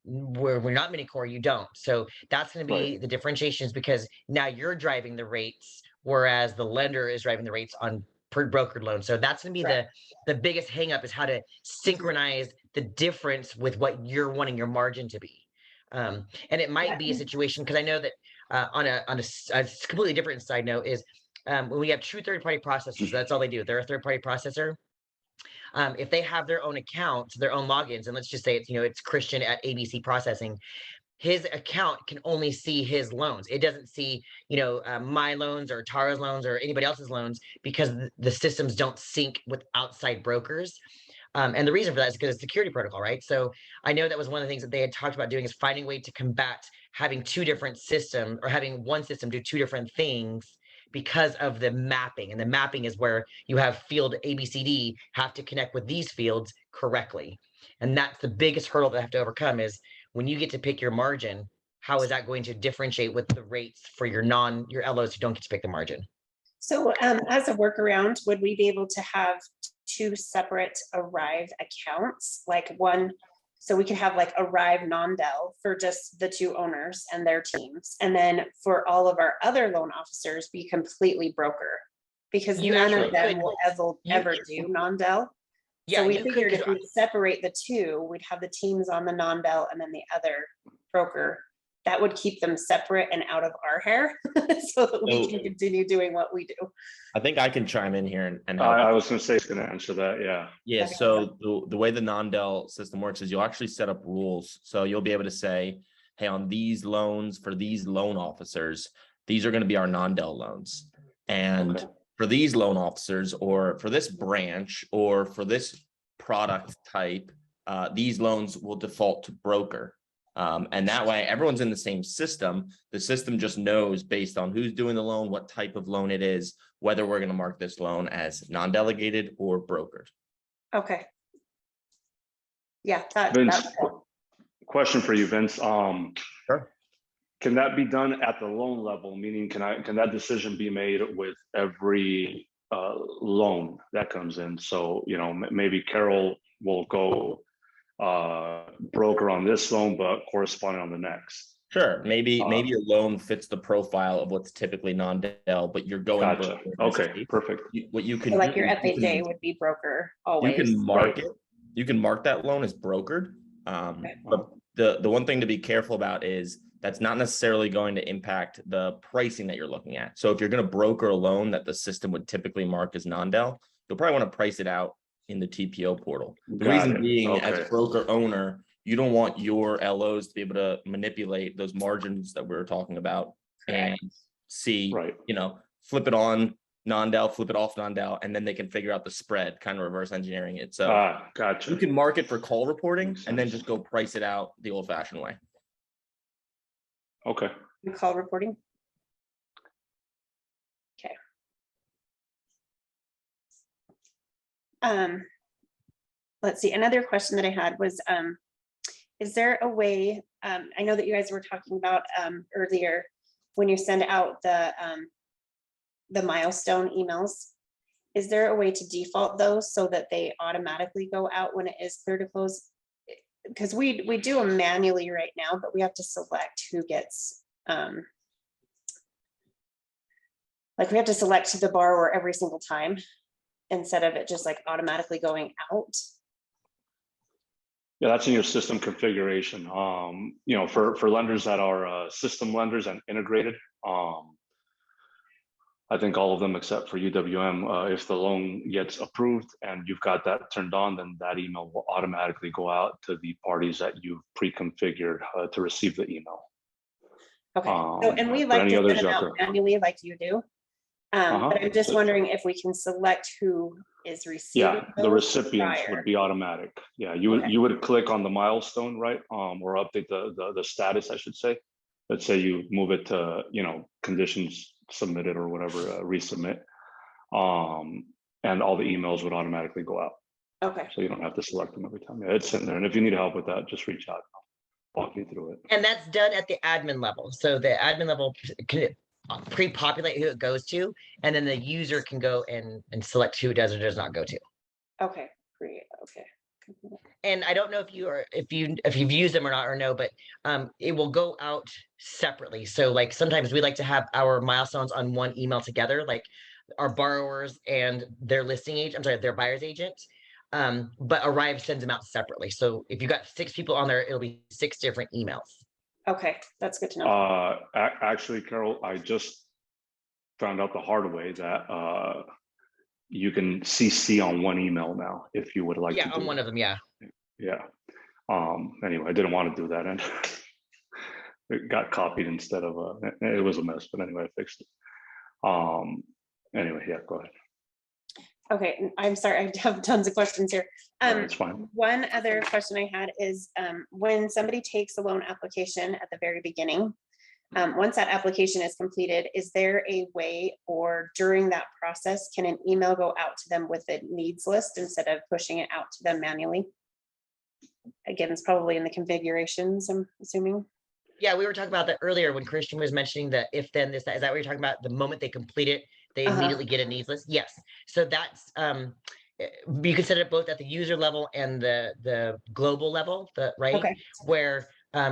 where we're not mini core, you don't. So that's going to be the differentiations, because now you're driving the rates, whereas the lender is driving the rates on per brokered loan. So that's going to be the biggest hang up, is how to synchronize the difference with what you're wanting your margin to be. And it might be a situation, because I know that on a completely different side note is when we have true third-party processors, that's all they do. They're a third-party processor. If they have their own accounts, their own logins, and let's just say it's Christian at ABC Processing, his account can only see his loans. It doesn't see, my loans or Tara's loans or anybody else's loans, because the systems don't sync with outside brokers. And the reason for that is because it's security protocol, right? So I know that was one of the things that they had talked about doing, is finding a way to combat having two different systems or having one system do two different things because of the mapping. And the mapping is where you have field ABCD have to connect with these fields correctly. And that's the biggest hurdle that I have to overcome is when you get to pick your margin, how is that going to differentiate with the rates for your LOs who don't get to pick the margin? So as a workaround, would we be able to have two separate ARIVE accounts, like one, so we could have like ARIVE non-del for just the two owners and their teams, and then for all of our other loan officers be completely broker, because none of them will ever do non-del. So we figured if we separate the two, we'd have the teams on the non-del and then the other broker. That would keep them separate and out of our hair so that we can continue doing what we do. I think I can chime in here and I was going to say it's going to answer that. Yeah. Yeah. So the way the non-del system works is you'll actually set up rules. So you'll be able to say, hey, on these loans for these loan officers, these are going to be our non-del loans. And for these loan officers or for this branch or for this product type, these loans will default to broker. And that way everyone's in the same system. The system just knows based on who's doing the loan, what type of loan it is, whether we're going to mark this loan as non-delegated or brokered. Okay. Yeah. Vince, question for you, Vince. Sure. Can that be done at the loan level? Meaning, can that decision be made with every loan that comes in? So, you know, maybe Carol will go broker on this loan, but correspondent on the next. Sure. Maybe your loan fits the profile of what's typically non-del, but you're going gotcha. Okay, perfect. What you can, so like your FHA would be broker always. You can mark it. You can mark that loan as brokered. But the one thing to be careful about is that's not necessarily going to impact the pricing that you're looking at. So if you're going to broker a loan that the system would typically mark as non-del, you'll probably want to price it out in the TPO portal. The reason being, as a broker owner, you don't want your LOs to be able to manipulate those margins that we were talking about and see, you know, flip it on non-del, flip it off non-del, and then they can figure out the spread, kind of reverse engineering it. So gotcha. You can mark it for call reporting and then just go price it out the old fashioned way. Okay. Call reporting. Okay. Let's see, another question that I had was, is there a way, I know that you guys were talking about earlier, when you send out the milestone emails, is there a way to default those so that they automatically go out when it is clear to close? Because we do them manually right now, but we have to select who gets, like we have to select the borrower every single time, instead of it just like automatically going out. Yeah, that's in your system configuration. You know, for lenders that are system lenders and integrated, I think all of them except for UWM, if the loan gets approved and you've got that turned on, then that email will automatically go out to the parties that you've pre-configured to receive the email. Okay, so, and we like to send them out manually like you do. But I'm just wondering if we can select who is receiving. Yeah, the recipients would be automatic. Yeah, you would click on the milestone, right? Or update the status, I should say. Let's say you move it to, you know, conditions submitted or whatever, resubmit, and all the emails would automatically go out. Okay. So you don't have to select them every time. Yeah, it's in there. And if you need help with that, just reach out. I'll walk you through it. And that's done at the admin level. So the admin level can pre-populate who it goes to, and then the user can go and select who it does or does not go to. Okay, great. Okay. And I don't know if you've used them or not or no, but it will go out separately. So like sometimes we like to have our milestones on one email together, like our borrowers and their listing agent, I'm sorry, their buyer's agent. But ARIVE sends them out separately. So if you got 6 people on there, it'll be 6 different emails. Okay, that's good to know. Actually, Carol, I just found out the hard way that you can CC on one email now if you would like to. Yeah, on one of them, yeah. Yeah. Anyway, I didn't want to do that, and it got copied instead of it was a mess. But anyway, I fixed it. Anyway, yeah, go ahead. Okay, I'm sorry, I have tons of questions here. It's fine. One other question I had is when somebody takes a loan application at the very beginning, once that application is completed, is there a way, or during that process, can an email go out to them with a needs list instead of pushing it out to them manually? Again, it's probably in the configurations, I'm assuming. Yeah, we were talking about that earlier when Christian was mentioning that if then this, that, is that what you're talking about? The moment they complete it, they immediately get a needs list? Yes. So that's, you can set it both at the user level and the global level, right? Okay. Where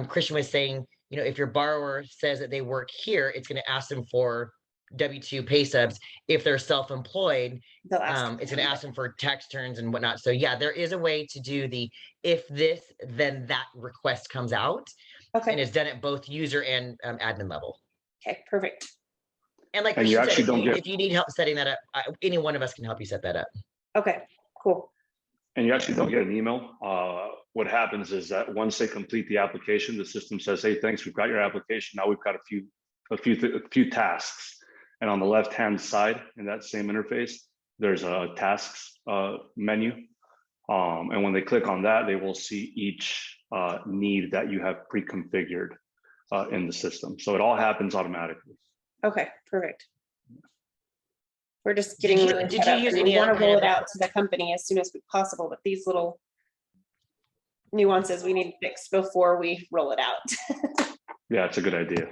Christian was saying, you know, if your borrower says that they work here, it's going to ask them for W-2 pay stubs. If they're self-employed, They'll ask it's going to ask them for tax returns and whatnot. So yeah, there is a way to do the, if this, then that request comes out. Okay. And it's done at both user and admin level. Okay, perfect. And like And you Christian actually said, don't get, if you need help setting that up, any one of us can help you set that up. Okay, cool. and you actually don't get an email. What happens is that once they complete the application, the system says, "Hey, thanks, we've got your application. Now we've got a few tasks." And on the left-hand side in that same interface, there's a tasks menu. And when they click on that, they will see each need that you have pre-configured in the system. So it all happens automatically. Okay, perfect. We're just getting Did you- really did set you up, use and any we want other to roll it kind of- out to the company as soon as possible, but these little nuances we need fixed before we roll it out. Yeah, it's a good idea.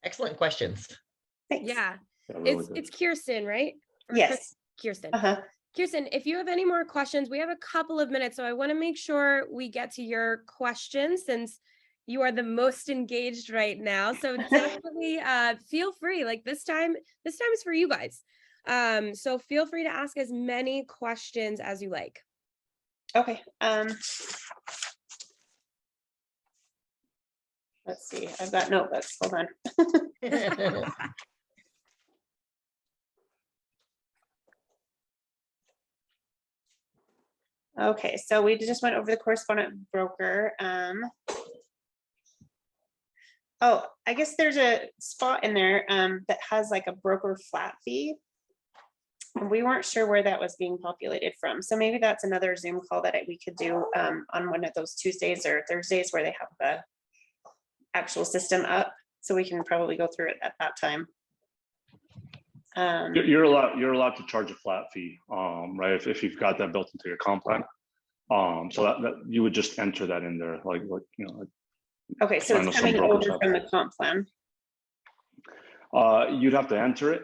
Excellent questions. Thanks. Yeah, Yeah, really good. it's Kirsten, right? Or Yes. Kirsten. Kirsten, if you have any more questions, we have a couple of minutes, so I want to make sure we get to your questions since you are the most engaged right now. So definitely feel free. Like this time is for you guys. So feel free to ask as many questions as you like. Okay. Let's see. I've got notebooks. Hold on. Okay, so we just went over the correspondent broker. Oh, I guess there's a spot in there that has like a broker flat fee. And we weren't sure where that was being populated from. So maybe that's another Zoom call that we could do on one of those Tuesdays or Thursdays where they have the actual system up. So we can probably go through it at that time. You're allowed to charge a flat fee, right? If you've got that built into your comp plan. So that you would just enter that in there, like you know. Okay, so it's coming over from the comp plan. You'd have to enter it.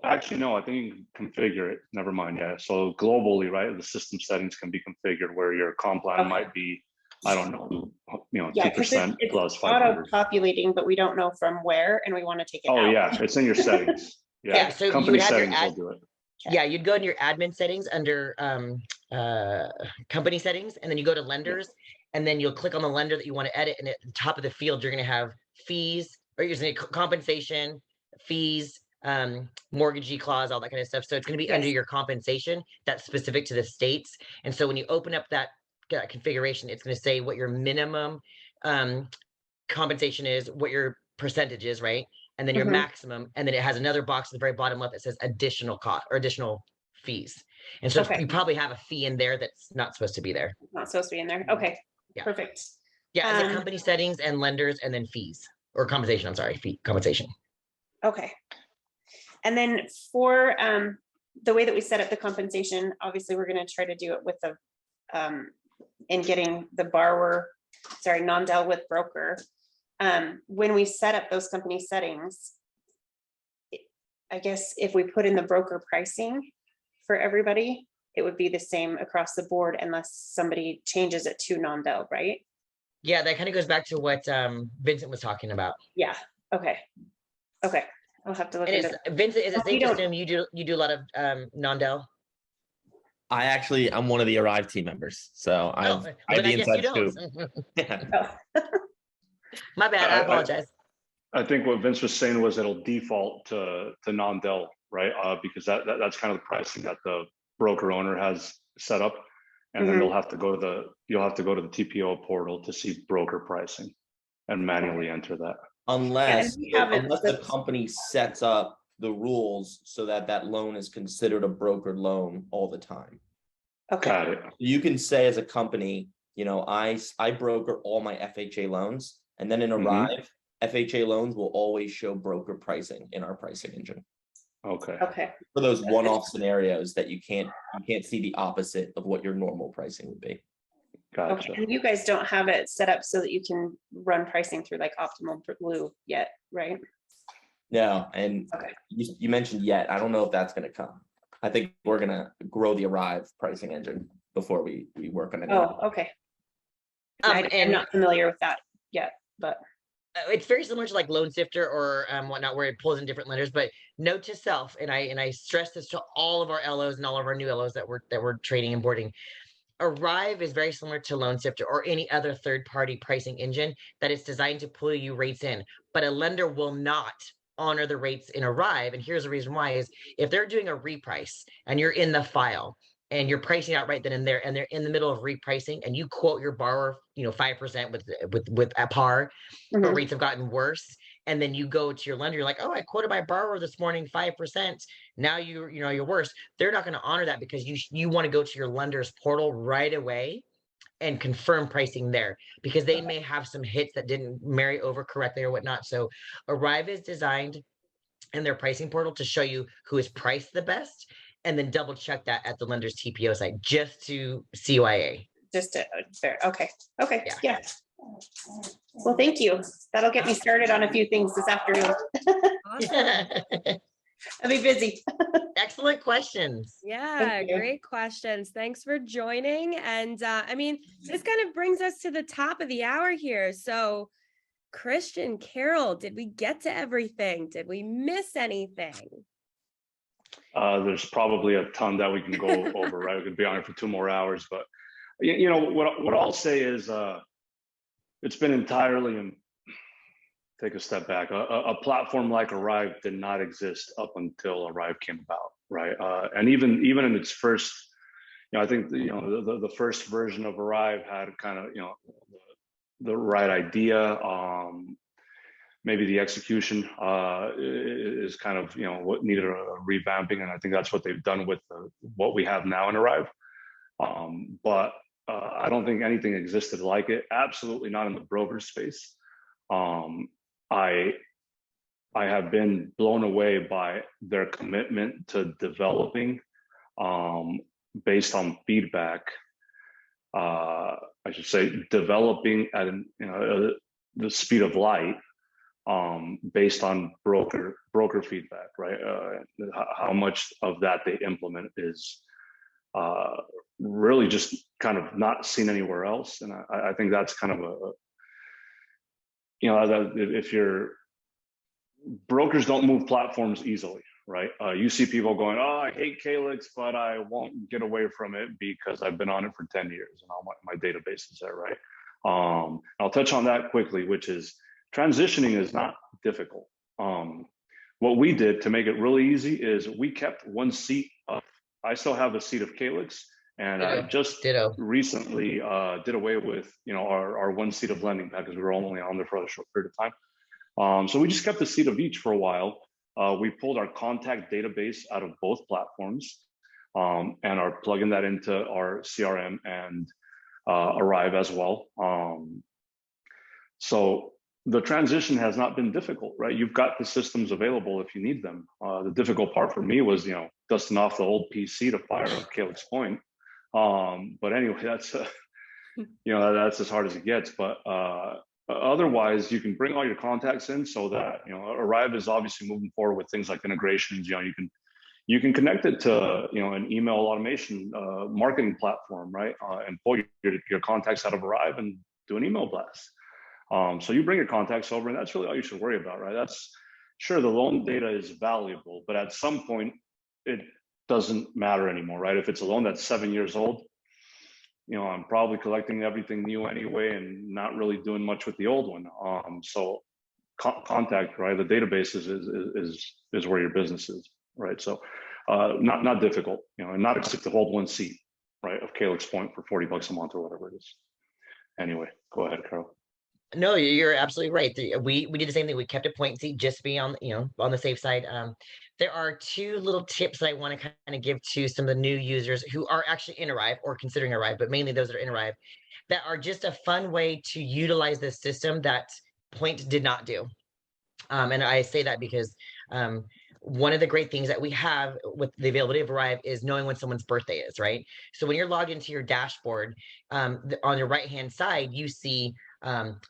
Actually, no, I think you can configure it. Never mind. Yeah. So globally, right, the system settings can be configured where your comp plan might be, I don't know, 2% plus 500. Auto-populating, but we don't know from where, and we want to take it out. Oh yeah, it's in your settings. Yeah, so company you have settings will do it. Yeah, you'd go in your admin settings under company settings, and then you go to lenders, and then you'll click on the lender that you want to edit, and at the top of the field, you're going to have fees, or you're going to compensation, fees, mortgagee clause, all that kind of stuff. So it's going to be under your compensation that's specific to the states. And so when you open up that configuration, it's going to say what your minimum compensation is, what your percentage is, right? And then your maximum, and then it has another box at the very bottom left that says additional cost or additional fees. And so you probably have a fee in there that's not supposed to be there. Not supposed to be in there. Okay, perfect. Yeah, it's company settings and lenders, and then fees or compensation. I'm sorry, compensation. Okay. And then for the way that we set up the compensation, obviously we're going to try to do it with the in getting the borrower, non-del with broker. When we set up those company settings, I guess if we put in the broker pricing for everybody, it would be the same across the board unless somebody changes it to non-del, right? Yeah, that kind of goes back to what Vincent was talking about. Yeah. Okay. Okay. I'll have to look into it. Vincent, is it safe to assume you do a lot of non-del? I'm one of the ARIVE team members, so I have the inside scoop. My bad. I apologize. I think what Vince was saying was it'll default to non-del, right? Because that's kind of the pricing that the broker owner has set up, and then you'll have to go to the TPO portal to see broker pricing and manually enter that. Unless the company sets up the rules so that that loan is considered a brokered loan all the time. Okay. Got it. You can say as a company, you know, I broker all my FHA loans, and then in ARIVE, FHA loans will always show broker pricing in our pricing engine. Okay. Okay. For those one-off scenarios that you can't see the opposite of what your normal pricing would be. Gotcha. Okay. And you guys don't have it set up so that you can run pricing through like Optimal Blue yet, right? No, and Okay. you mentioned yet. I don't know if that's going to come. I think we're going to grow the ARIVE pricing engine before we work on it. Oh, okay. I'm not familiar with that yet, but it's very similar to like Loan Sifter or whatnot, where it pulls in different lenders. But note to self, and I stress this to all of our LOs and all of our new LOs that we're training and boarding. ARIVE is very similar to Loan Sifter or any other third-party pricing engine that is designed to pull you rates in, but a lender will not honor the rates in ARIVE. And here's the reason why: is if they're doing a reprice and you're in the file and you're pricing out right then and there, and they're in the middle of repricing, and you quote your borrower, 5% with at par, but rates have gotten worse, and then you go to your lender, you're like, oh, I quoted my borrower this morning 5%. Now you're worse. They're not going to honor that because you want to go to your lender's portal right away and confirm pricing there, because they may have some hits that didn't marry over correctly or whatnot. So ARIVE is designed in their pricing portal to show you who is priced the best, and then double check that at the Lenders TPO site just to CYA. just fair. Okay. Okay. Yeah. Well, thank you. That'll get me started on a few things this afternoon. I'll be busy. Excellent questions. Yeah, great questions. Thanks for joining. And I mean, this kind of brings us to the top of the hour here. So, Christian, Carol, did we get to everything? Did we miss anything? There's probably a ton that we can go over, right? We could be on it for 2 more hours, but what I'll say is it's been entirely, and take a step back, a platform like ARIVE did not exist up until ARIVE came about, right? And even in its first, I think the first version of ARIVE had kind of the right idea. Maybe the execution is kind of what needed a revamping, and I think that's what they've done with what we have now in ARIVE. But I don't think anything existed like it. Absolutely not in the broker space. I have been blown away by their commitment to developing based on feedback. I should say developing at the speed of light. Based on broker feedback, right? How much of that they implement is really just kind of not seen anywhere else, and I think that's kind of if you're brokers don't move platforms easily, right? You see people going, oh, I hate Calyx, but I won't get away from it because I've been on it for 10 years and all my database is there, right? I'll touch on that quickly, which is transitioning is not difficult. What we did to make it really easy is we kept one seat of, I still have a seat of Calyx, and I just recently did away with our one seat of lending package. We were only on there for a short period of time. So we just kept a seat of each for a while. We pulled our contact database out of both platforms and are plugging that into our CRM and ARIVE as well. So the transition has not been difficult, right? You've got the systems available if you need them. The difficult part for me was, dusting off the old PC to fire up Calyx Point. But anyway, that's that's as hard as it gets. But otherwise, you can bring all your contacts in so that ARIVE is obviously moving forward with things like integrations. You can connect it to an email automation marketing platform, right? And pull your contacts out of ARIVE and do an email blast. So you bring your contacts over, and that's really all you should worry about, right? That's sure, the loan data is valuable, but at some point it doesn't matter anymore, right? If it's a loan that's 7 years old, I'm probably collecting everything new anyway and not really doing much with the old one. So contact, right? The database is where your business is, right? So not difficult, and not except to hold one seat, right, of Calyx Point for $40 a month or whatever it is. Anyway, go ahead, Carol. No, you're absolutely right. We did the same thing. We kept a point seat just to be on, on the safe side. There are two little tips that I want to kind of give to some of the new users who are actually in ARIVE or considering ARIVE, but mainly those that are in ARIVE, that are just a fun way to utilize this system that Point did not do. And I say that because one of the great things that we have with the availability of ARIVE is knowing when someone's birthday is, right? So when you're logged into your dashboard, on your right-hand side, you see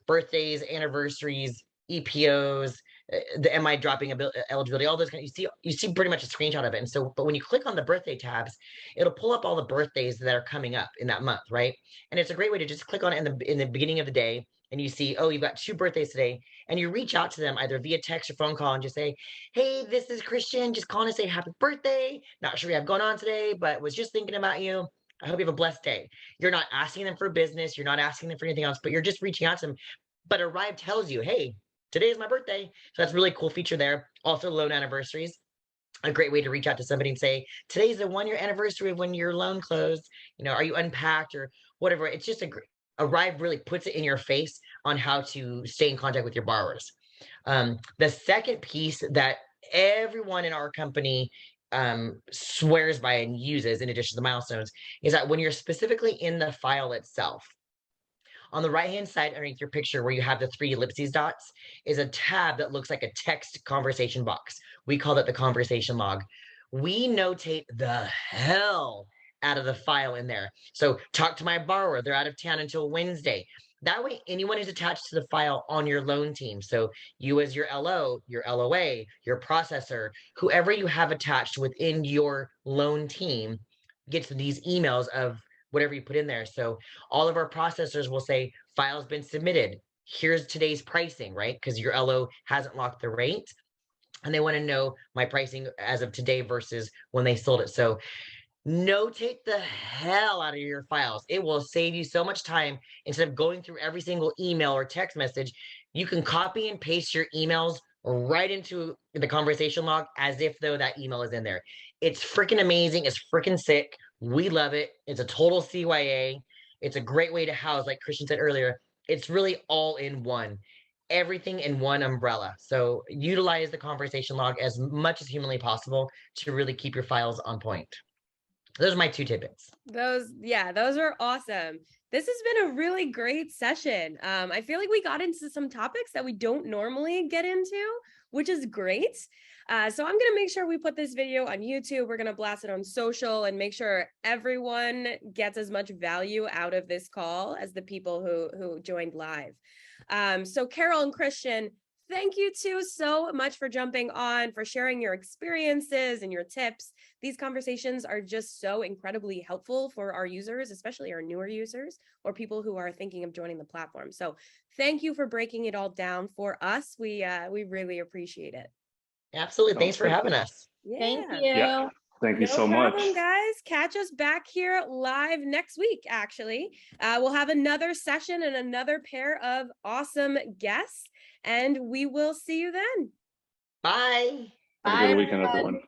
birthdays, anniversaries, EPOs, the MI dropping eligibility, all those kind of, you see pretty much a screenshot of it. And so, but when you click on the birthday tabs, it'll pull up all the birthdays that are coming up in that month, right? And it's a great way to just click on it in the beginning of the day, and you see, oh, you've got 2 birthdays today, and you reach out to them either via text or phone call and just say, hey, this is Christian, just calling to say happy birthday. Not sure we have going on today, but was just thinking about you. I hope you have a blessed day. You're not asking them for business. You're not asking them for anything else, but you're just reaching out to them. But ARIVE tells you, hey, today is my birthday. So that's a really cool feature there. Also, loan anniversaries. A great way to reach out to somebody and say, today's the 1-year anniversary of when your loan closed. Are you unpacked or whatever? It's just ARIVE really puts it in your face on how to stay in contact with your borrowers. The second piece that everyone in our company swears by and uses, in addition to the milestones, is that when you're specifically in the file itself, on the right-hand side underneath your picture where you have the 3 ellipses dots is a tab that looks like a text conversation box. We call it the conversation log. We notate the hell out of the file in there. So talk to my borrower. They're out of town until Wednesday. That way, anyone who's attached to the file on your loan team, so you as your LO, your LOA, your processor, whoever you have attached within your loan team gets these emails of whatever you put in there. So all of our processors will say, file's been submitted. Here's today's pricing, right? Because your LO hasn't locked the rate. And they want to know my pricing as of today versus when they sold it. So notate the hell out of your files. It will save you so much time. Instead of going through every single email or text message, you can copy and paste your emails right into the conversation log as if though that email is in there. It's freaking amazing. It's freaking sick. We love it. It's a total CYA. It's a great way to house, like Christian said earlier, it's really all in one. Everything in one umbrella. So utilize the conversation log as much as humanly possible to really keep your files on point. Those are my 2 tidbits. Those are awesome. This has been a really great session. I feel like we got into some topics that we don't normally get into, which is great. So I'm going to make sure we put this video on YouTube. We're going to blast it on social and make sure everyone gets as much value out of this call as the people who joined live. So Carol and Christian, thank you too so much for jumping on, for sharing your experiences and your tips. These conversations are just so incredibly helpful for our users, especially our newer users or people who are thinking of joining the platform. So thank you for breaking it all down for us. We really appreciate it. Absolutely. Thanks for having us. Yeah. Thank you. Yeah. Thank you so problem, much. guys. Catch us back here live next week, actually. We'll have another session and another pair of awesome guests, and we will see you then. Bye. Have a good weekend, everyone.